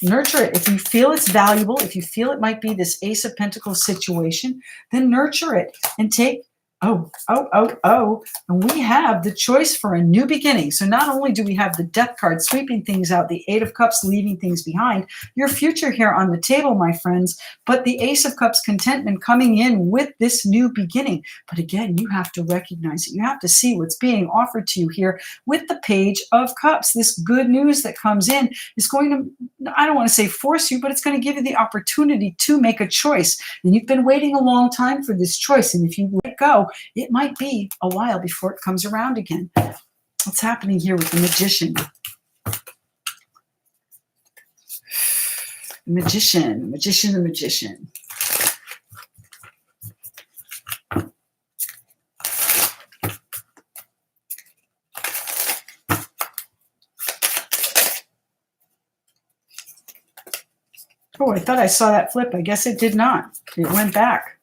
Nurture it. If you feel it's valuable, if you feel it might be this Ace of Pentacles situation, then nurture it and take And we have the choice for a new beginning. So not only do we have the Death card sweeping things out, the Eight of Cups leaving things behind, your future here on the table, my friends, but the Ace of Cups contentment coming in with this new beginning. But again, you have to recognize it. You have to see what's being offered to you here with the Page of Cups. This good news that comes in is going to, I don't want to say force you, but it's going to give you the opportunity to make a choice. And you've been waiting a long time for this choice. And if you let go, it might be a while before it comes around again. What's happening here with the Magician? The Magician. Oh, I thought I saw that flip. I guess it did not. It went back.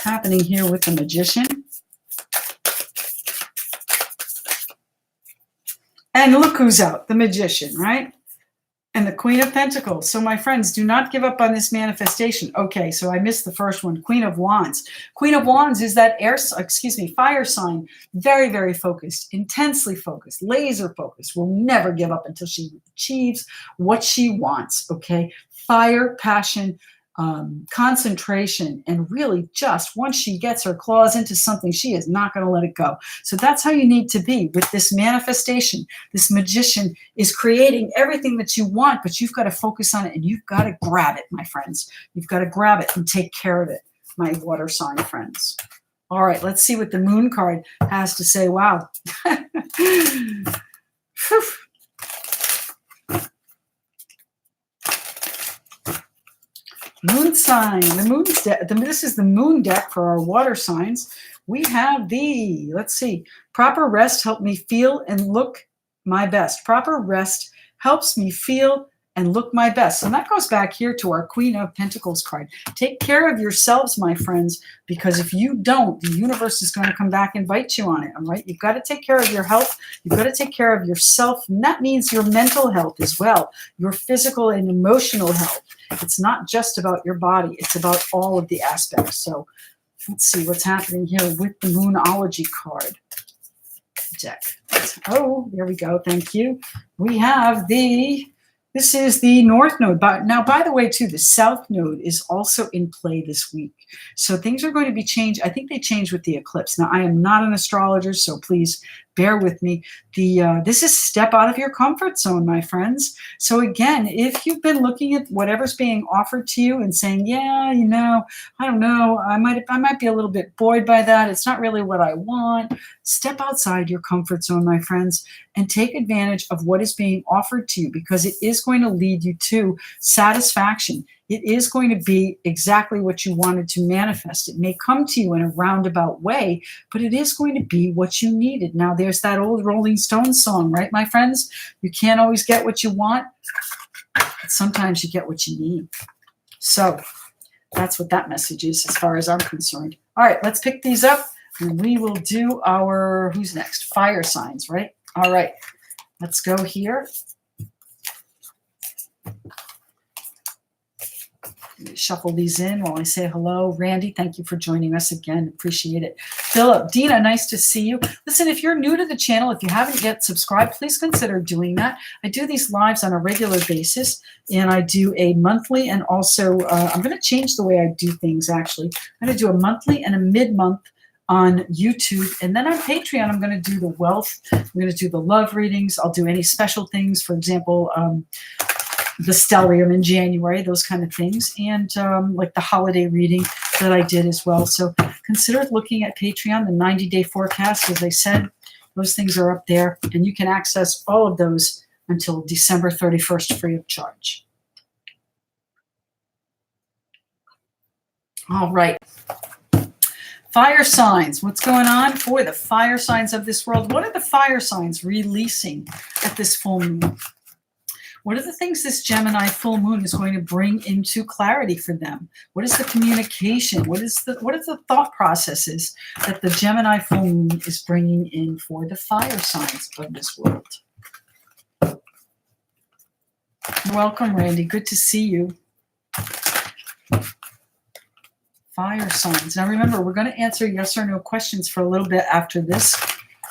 Happening here with the Magician. And look who's out, the Magician, right? And the Queen of Pentacles. So my friends, do not give up on this manifestation. Okay, so I missed the first one, Queen of Wands. Queen of Wands is that fire sign, very, very focused, intensely focused, laser focused, will never give up until she achieves what she wants, okay? Fire, passion, concentration, and really just once she gets her claws into something, she is not going to let it go. So that's how you need to be with this manifestation. This Magician is creating everything that you want, but you've got to focus on it and you've got to grab it, my friends. You've got to grab it and take care of it, my water sign friends. All right, let's see what the Moon card has to say. Wow. Moon sign, this is the moon deck for our water signs. We have the, let's see, proper rest help me feel and look my best. Proper rest helps me feel and look my best. And that goes back here to our Queen of Pentacles card. Take care of yourselves, my friends, because if you don't, the universe is going to come back and bite you on it, all right? You've got to take care of your health. You've got to take care of yourself, and that means your mental health as well, your physical and emotional health. It's not just about your body. It's about all of the aspects. So let's see what's happening here with the Moonology card deck. Oh, there we go. Thank you. We have this is the North Node. Now, by the way, too, the South Node is also in play this week. So things are going to be changed. I think they change with the eclipse. Now, I am not an astrologer, so please bear with me. This is step out of your comfort zone, my friends. So again, if you've been looking at whatever's being offered to you and saying, yeah, you know, I don't know, I might be a little bit bored by that. It's not really what I want. Step outside your comfort zone, my friends, and take advantage of what is being offered to you, because it is going to lead you to satisfaction. It is going to be exactly what you wanted to manifest. It may come to you in a roundabout way, but it is going to be what you needed. Now, there's that old Rolling Stones song, right, my friends? You can't always get what you want, but sometimes you get what you need. So that's what that message is as far as I'm concerned. All right, let's pick these up, and we will do our, who's next? Fire signs, right? All right, let's go here. Shuffle these in while I say hello. Randy, thank you for joining us again. Appreciate it. Philip, Dina, nice to see you. Listen, if you're new to the channel, if you haven't yet subscribed, please consider doing that. I do these lives on a regular basis, and I do a monthly, and also I'm going to change the way I do things, actually. I'm going to do a monthly and a mid-month on YouTube, and then on Patreon I'm going to do the wealth, I'm going to do the love readings, I'll do any special things, for example, the stellium in January, those kind of things, and like the holiday reading that I did as well. So consider looking at Patreon, the 90-day forecast. As I said, those things are up there, and you can access all of those until December 31st free of charge. All right. Fire signs. What's going on for the fire signs of this world? What are the fire signs releasing at this full moon? What are the things this Gemini full moon is going to bring into clarity for them? What is the communication? What are the thought processes that the Gemini full moon is bringing in for the fire signs of this world? Welcome, Randy. Good to see you. Fire signs. Now remember, we're going to answer yes or no questions for a little bit after this.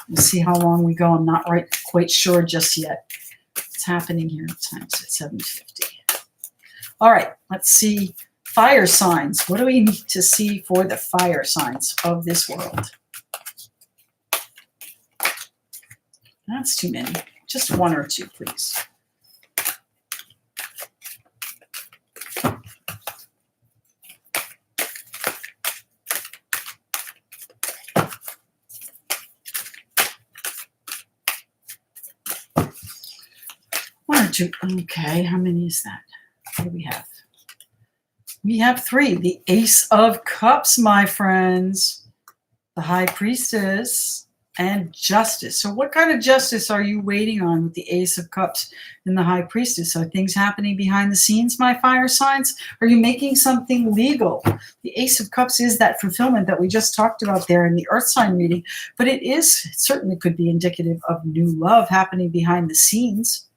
We'll see how long we go. I'm not quite sure just yet. What's happening here? Times at 7:50. All right, let's see. Fire signs. What do we need to see for the fire signs of this world? That's too many. Just one or two, please. One or two. Okay, how many is that? What do we have? We have three. The Ace of Cups, my friends. The High Priestess and Justice. So what kind of justice are you waiting on with the Ace of Cups and the High Priestess? Are things happening behind the scenes, my fire signs? Are you making something legal? The Ace of Cups is that fulfillment that we just talked about there in the Earth sign reading, but it certainly could be indicative of new love happening behind the scenes.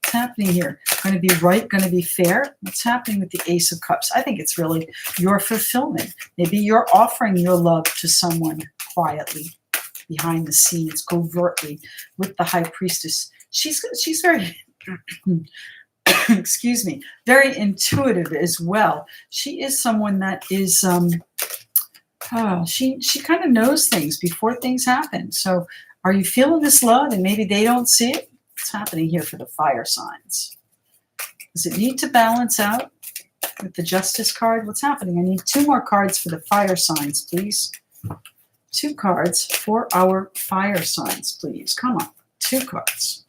What's happening here? Going to be right, going to be fair? What's happening with the Ace of Cups? I think it's really your fulfillment. Maybe you're offering your love to someone quietly, behind the scenes, covertly, with the High Priestess. She's very, excuse me, very intuitive as well. She is someone that is, she kind of knows things before things happen. So are you feeling this love and maybe they don't see it? What's happening here for the fire signs? Does it need to balance out with the Justice card? What's happening? I need two more cards for the fire signs, please. Two cards for our fire signs, please. Come on, two cards.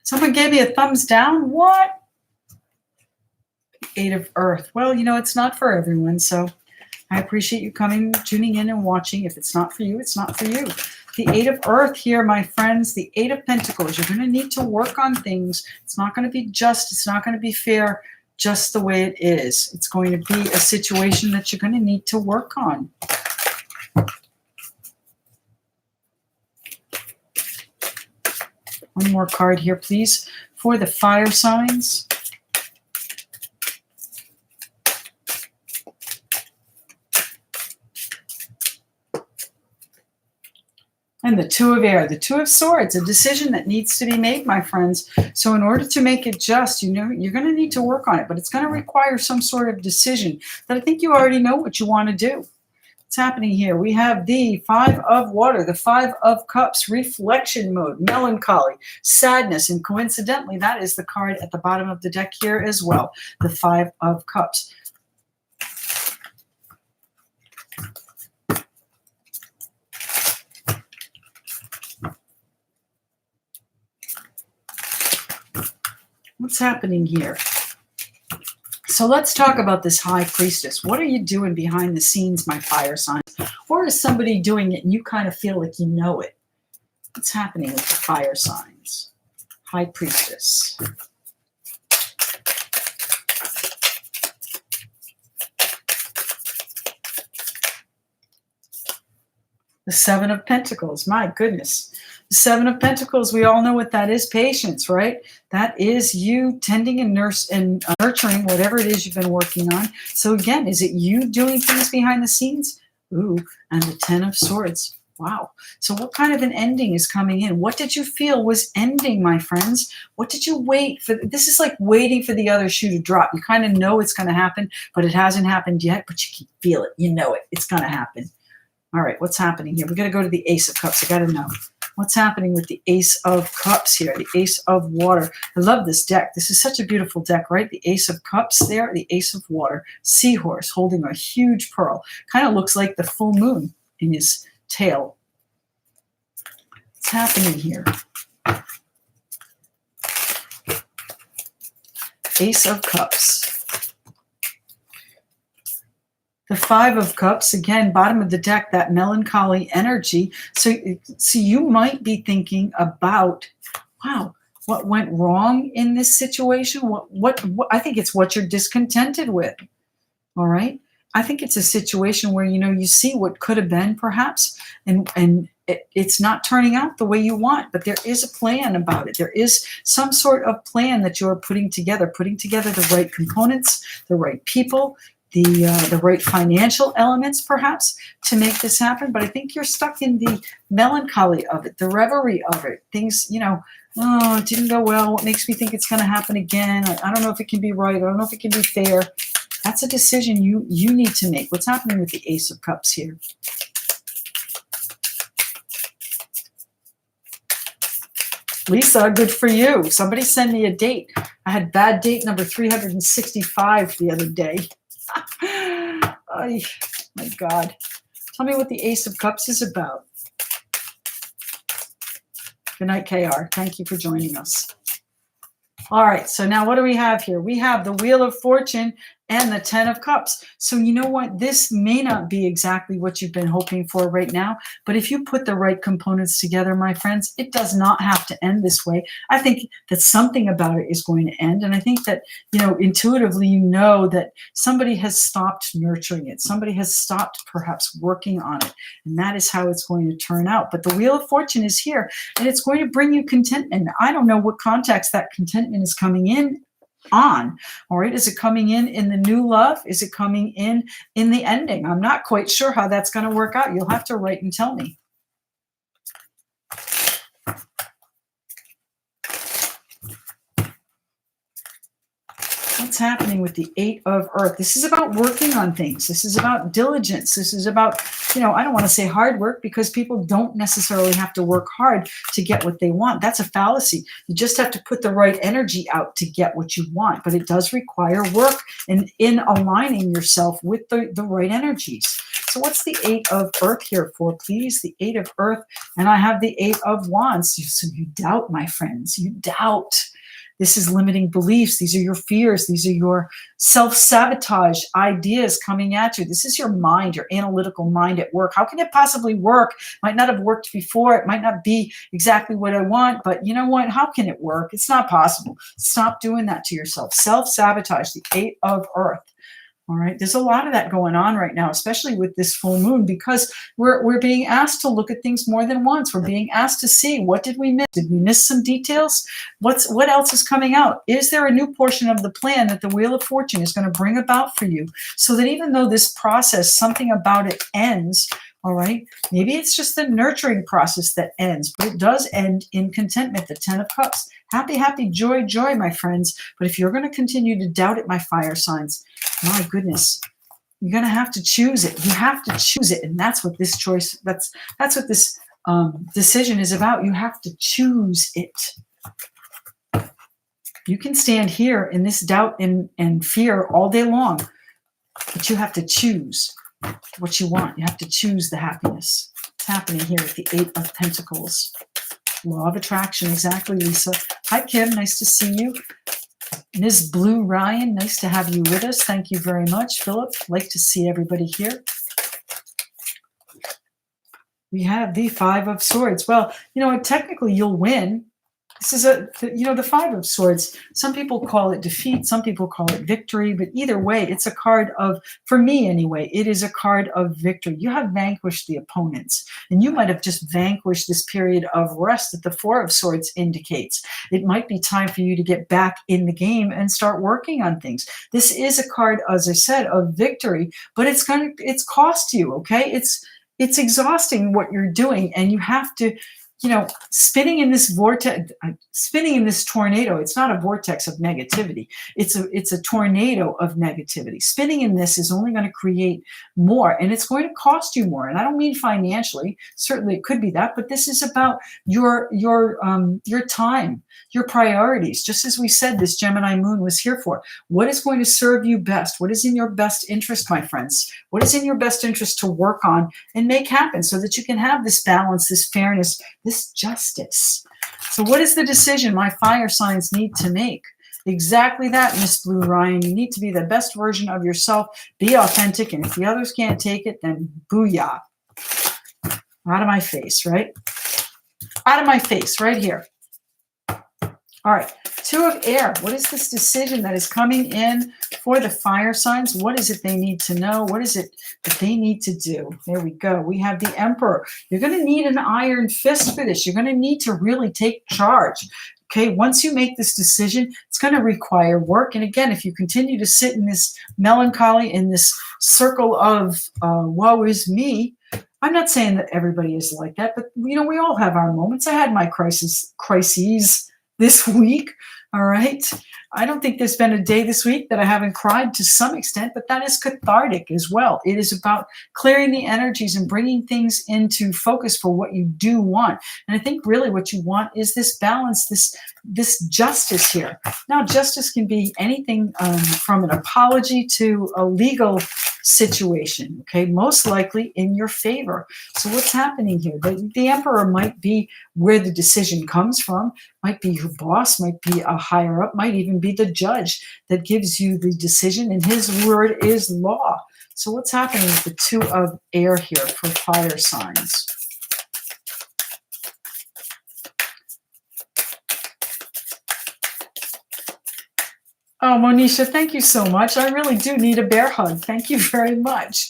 Someone gave me a thumbs down. What? Eight of Earth. Well, you know, it's not for everyone, so I appreciate you coming, tuning in and watching. If it's not for you, it's not for you. The Eight of Earth here, my friends, the Eight of Pentacles. You're going to need to work on things. It's not going to be just. It's not going to be fair just the way it is. It's going to be a situation that you're going to need to work on. One more card here, please, for the fire signs. And the Two of Air, the Two of Swords, a decision that needs to be made, my friends. So in order to make it just, you know, you're going to need to work on it, but it's going to require some sort of decision that I think you already know what you want to do. What's happening here? We have the Five of Water, the Five of Cups, reflection mode, melancholy, sadness, and coincidentally, that is the card at the bottom of the deck here as well, the Five of Cups. What's happening here? So let's talk about this High Priestess. What are you doing behind the scenes, my fire signs? Or is somebody doing it and you kind of feel like you know it? What's happening with the fire signs? High Priestess. The Seven of Pentacles. My goodness. The Seven of Pentacles, we all know what that is. Patience, right? That is you tending and nurturing whatever it is you've been working on. So again, is it you doing things behind the scenes? Ooh, and the Ten of Swords. Wow. So what kind of an ending is coming in? What did you feel was ending, my friends? What did you wait for? This is like waiting for the other shoe to drop. You kind of know it's going to happen, but it hasn't happened yet, but you can feel it. You know it. It's going to happen. All right, what's happening here? We're going to go to the Ace of Cups. I got to know. What's happening with the Ace of Cups here? The Ace of Water. I love this deck. This is such a beautiful deck, right? The Ace of Cups there, the Ace of Water. Seahorse holding a huge pearl. Kind of looks like the full moon in his tail. What's happening here? Ace of Cups. The Five of Cups, again, bottom of the deck, that melancholy energy. So you might be thinking about, wow, what went wrong in this situation? What I think it's what you're discontented with. All right. I think it's a situation where, you see what could have been perhaps, and it's not turning out the way you want, but there is a plan about it. There is some sort of plan that you're putting together the right components, the right people, the right financial elements perhaps to make this happen. But I think you're stuck in the melancholy of it, the reverie of it. Things, oh, it didn't go well. What makes me think it's going to happen again? I don't know if it can be right. I don't know if it can be fair. That's a decision you need to make. What's happening with the Ace of Cups here? Lisa, good for you. Somebody send me a date. I had bad date number 365 the other day. Oh, my God. Tell me what the Ace of Cups is about. Good night, KR. Thank you for joining us. All right, so now what do we have here? We have the Wheel of Fortune and the 10 of Cups. So you know what? This may not be exactly what you've been hoping for right now, but if you put the right components together, my friends, it does not have to end this way. I think that something about it is going to end, and I think that, intuitively that somebody has stopped nurturing it. Somebody has stopped perhaps working on it, and that is how it's going to turn out. But the Wheel of Fortune is here, and it's going to bring you contentment. I don't know what context that contentment is coming in on. All right, is it coming in the new love? Is it coming in the ending? I'm not quite sure how that's going to work out. You'll have to write and tell me. What's happening with the 8 of Earth? This is about working on things. This is about diligence. This is about, I don't want to say hard work, because people don't necessarily have to work hard to get what they want. That's a fallacy. You just have to put the right energy out to get what you want. But it does require work and in aligning yourself with the right energies. So what's the 8 of Earth here for, please? The 8 of Earth. And I have the 8 of Wands. So you doubt, my friends. You doubt. This is limiting beliefs. These are your fears. These are your self-sabotage ideas coming at you. This is your mind, your analytical mind at work. How can it possibly work? Might not have worked before. It might not be exactly what I want, but you know what? How can it work? It's not possible. Stop doing that to yourself. Self-sabotage, the 8 of Earth. All right, there's a lot of that going on right now, especially with this full moon, because we're being asked to look at things more than once. We're being asked to see, what did we miss? Did we miss some details? What else is coming out? Is there a new portion of the plan that the Wheel of Fortune is going to bring about for you, so that even though this process, something about it ends, all right, maybe it's just the nurturing process that ends, but it does end in contentment, the 10 of Cups. Happy, happy, joy, joy, my friends. But if you're going to continue to doubt it, my fire signs, my goodness, you're going to have to choose it. You have to choose it. And that's what this choice, that's what this decision is about. You have to choose it. You can stand here in this doubt and fear all day long, but you have to choose what you want. You have to choose the happiness. It's happening here with the 8 of Pentacles. Law of attraction, exactly, Lisa. Hi, Kim. Nice to see you. Ms. Blue Ryan, nice to have you with us. Thank you very much, Philip. Like to see everybody here. We have the 5 of Swords. Well, technically you'll win. This is the 5 of Swords. Some people call it defeat. Some people call it victory. But either way, it's a card of, for me anyway, it is a card of victory. You have vanquished the opponents. And you might have just vanquished this period of rest that the 4 of Swords indicates. It might be time for you to get back in the game and start working on things. This is a card, as I said, of victory, but it's cost you, okay? It's exhausting what you're doing, and you have to, spinning in this vortex, spinning in this tornado. It's not a vortex of negativity. It's a tornado of negativity. Spinning in this is only going to create more, and it's going to cost you more. And I don't mean financially. Certainly, it could be that, but this is about your time, your priorities. Just as we said, this Gemini moon was here for. What is going to serve you best? What is in your best interest, my friends? What is in your best interest to work on and make happen, so that you can have this balance, this fairness, this justice. So what is the decision my fire signs need to make? Exactly that, Miss Blue Ryan. You need to be the best version of yourself. Be authentic. And if the others can't take it, then booyah. Out of my face, right? Out of my face, right here. All right, Two of Air. What is this decision that is coming in for the fire signs? What is it they need to know? What is it that they need to do? There we go. We have the Emperor. You're going to need an iron fist for this. You're going to need to really take charge. Okay, once you make this decision, it's going to require work. And again, if you continue to sit in this melancholy, in this circle of woe is me, I'm not saying that everybody is like that, but we all have our moments. I had my crises this week. All right. I don't think there's been a day this week that I haven't cried to some extent, but that is cathartic as well. It is about clearing the energies and bringing things into focus for what you do want. And I think really what you want is this balance, this justice here. Now, justice can be anything from an apology to a legal situation, okay, most likely in your favor. So what's happening here? The Emperor might be where the decision comes from, might be your boss, might be a higher up, might even be the judge that gives you the decision, and his word is law. So what's happening with the Two of Air here for fire signs? Oh, Monisha, thank you so much. I really do need a bear hug. Thank you very much.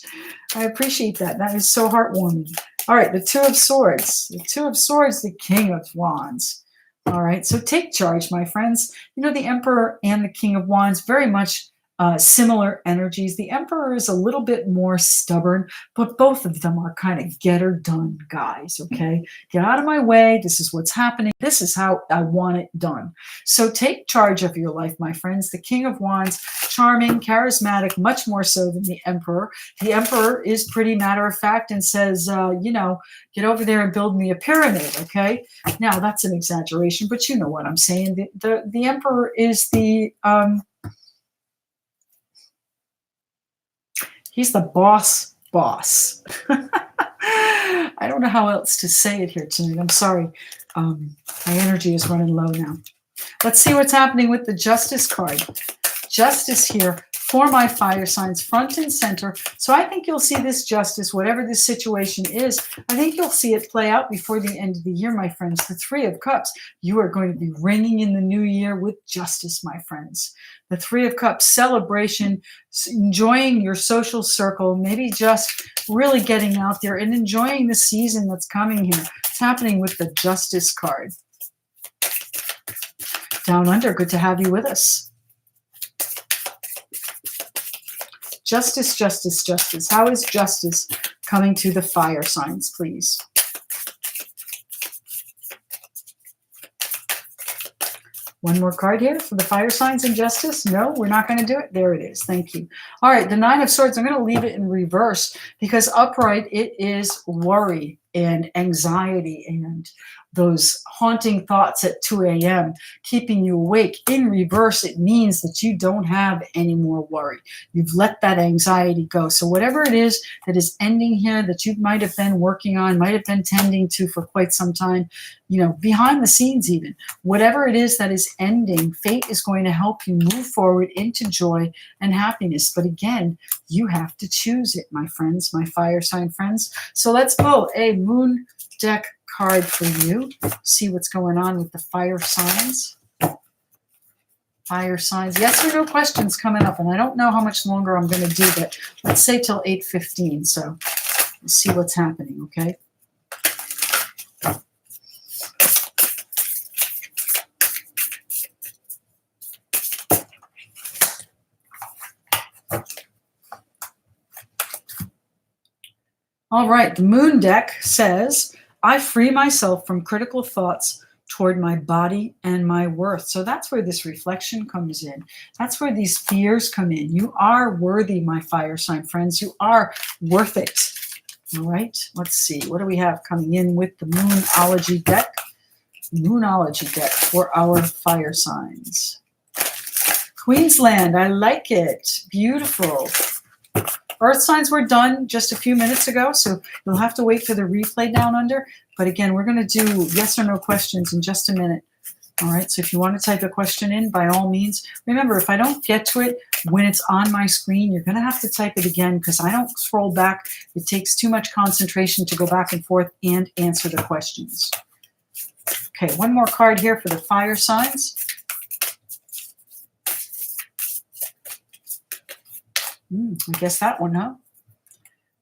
I appreciate that. That is so heartwarming. All right, the Two of Swords. The Two of Swords, the King of Wands. All right, so take charge, my friends. The Emperor and the King of Wands, very much similar energies. The Emperor is a little bit more stubborn, but both of them are kind of get her done guys, okay? Get out of my way. This is what's happening. This is how I want it done. So take charge of your life, my friends. The King of Wands, charming, charismatic, much more so than the Emperor. The Emperor is pretty matter of fact and says, get over there and build me a pyramid, okay? Now, that's an exaggeration, but you know what I'm saying. The Emperor is he's the boss. I don't know how else to say it here tonight. I'm sorry. My energy is running low now. Let's see what's happening with the Justice card. Justice here for my fire signs, front and center. So I think you'll see this justice, whatever this situation is, I think you'll see it play out before the end of the year, my friends. The Three of Cups, you are going to be ringing in the new year with justice, my friends. The Three of Cups, celebration, enjoying your social circle, maybe just really getting out there and enjoying the season that's coming here. It's happening with the Justice card. Down Under, good to have you with us. Justice, justice, justice. How is justice coming to the fire signs, please? One more card here for the fire signs and justice. No, we're not going to do it. There it is. Thank you. All right, the Nine of Swords. I'm going to leave it in reverse because upright it is worry and anxiety and those haunting thoughts at 2 a.m. keeping you awake. In reverse, it means that you don't have any more worry. You've let that anxiety go. So whatever it is that is ending here that you might have been working on, might have been tending to for quite some time, behind the scenes even, whatever it is that is ending, fate is going to help you move forward into joy and happiness. But again, you have to choose it, my friends, my fire sign friends. So let's pull a moon deck card for you. See what's going on with the fire signs. Fire signs. Yes or no questions coming up. And I don't know how much longer I'm going to do, but let's say till 8:15. So we'll see what's happening, okay? All right, the moon deck says, I free myself from critical thoughts toward my body and my worth. So that's where this reflection comes in. That's where these fears come in. You are worthy, my fire sign friends. You are worth it. All right, let's see. What do we have coming in with the Moonology deck? Moonology deck for our fire signs. Queensland, I like it. Beautiful. Earth signs were done just a few minutes ago, so you'll have to wait for the replay down under. But again, we're going to do yes or no questions in just a minute. All right, so if you want to type a question in, by all means. Remember, if I don't get to it when it's on my screen, you're going to have to type it again because I don't scroll back. It takes too much concentration to go back and forth and answer the questions. Okay, one more card here for the fire signs. I guess that one, huh?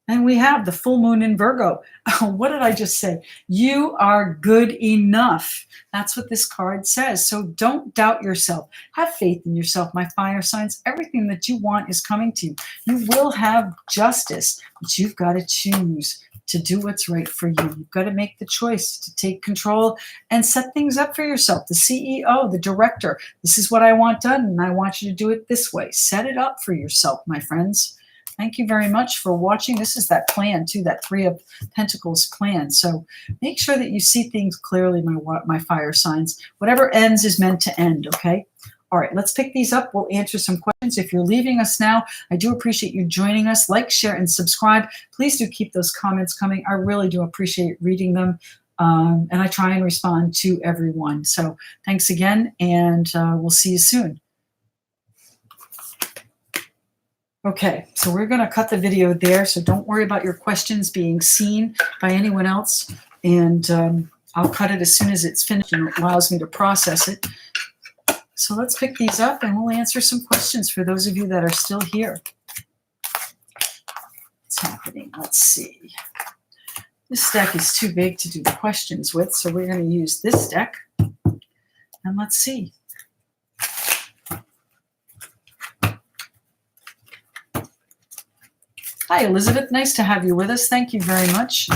And we have the full moon in Virgo. What did I just say? You are good enough. That's what this card says. So don't doubt yourself. Have faith in yourself, my fire signs. Everything that you want is coming to you. You will have justice, but you've got to choose to do what's right for you. You've got to make the choice to take control and set things up for yourself. The CEO, the director, this is what I want done, and I want you to do it this way. Set it up for yourself, my friends. Thank you very much for watching. This is that plan too, that Three of Pentacles plan. So make sure that you see things clearly, my fire signs. Whatever ends is meant to end, okay? All right, let's pick these up. We'll answer some questions. If you're leaving us now, I do appreciate you joining us. Like, share, and subscribe. Please do keep those comments coming. I really do appreciate reading them. And I try and respond to everyone. So thanks again, and we'll see you soon. Okay, so we're going to cut the video there, so don't worry about your questions being seen by anyone else, and I'll cut it as soon as it's finished and it allows me to process it. So let's pick these up and we'll answer some questions for those of you that are still here. What's happening? Let's see. This deck is too big to do the questions with, so we're going to use this deck, and let's see. Hi, Elizabeth. Nice to have you with us. Thank you very much.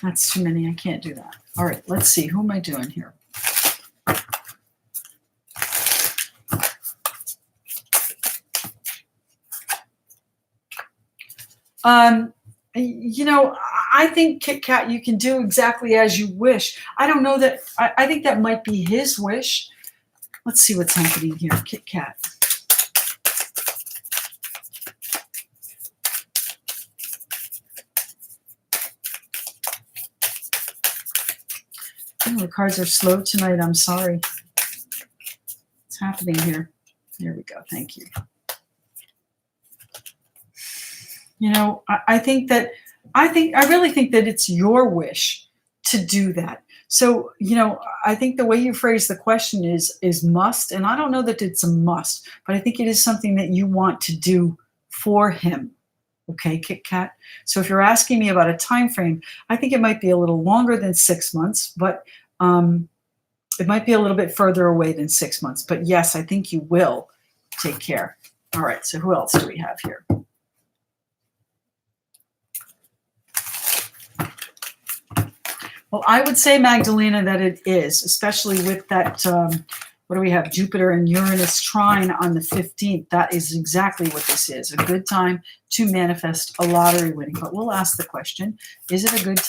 That's too many. I can't do that. All right, let's see. Who am I doing here? You know, I think Kit Kat, you can do exactly as you wish. I don't know that, I think that might be his wish. Let's see what's happening here. Kit Kat. Oh, the cards are slow tonight. I'm sorry. What's happening here? There we go. Thank you. You know, I really think that it's your wish to do that. So, you know, I think the way you phrase the question is must, and I don't know that it's a must, but I think it is something that you want to do for him. Okay, Kit Kat. So if you're asking me about a time frame, I think it might be a little longer than 6 months, but it might be a little bit further away than 6 months. But yes, I think you will take care. All right, so who else do we have here? Well, I would say, Magdalena, that it is, especially with that, what do we have? Jupiter and Uranus trine on the 15th. That is exactly what this is, a good time to manifest a lottery winning. But we'll ask the question, is it a good time?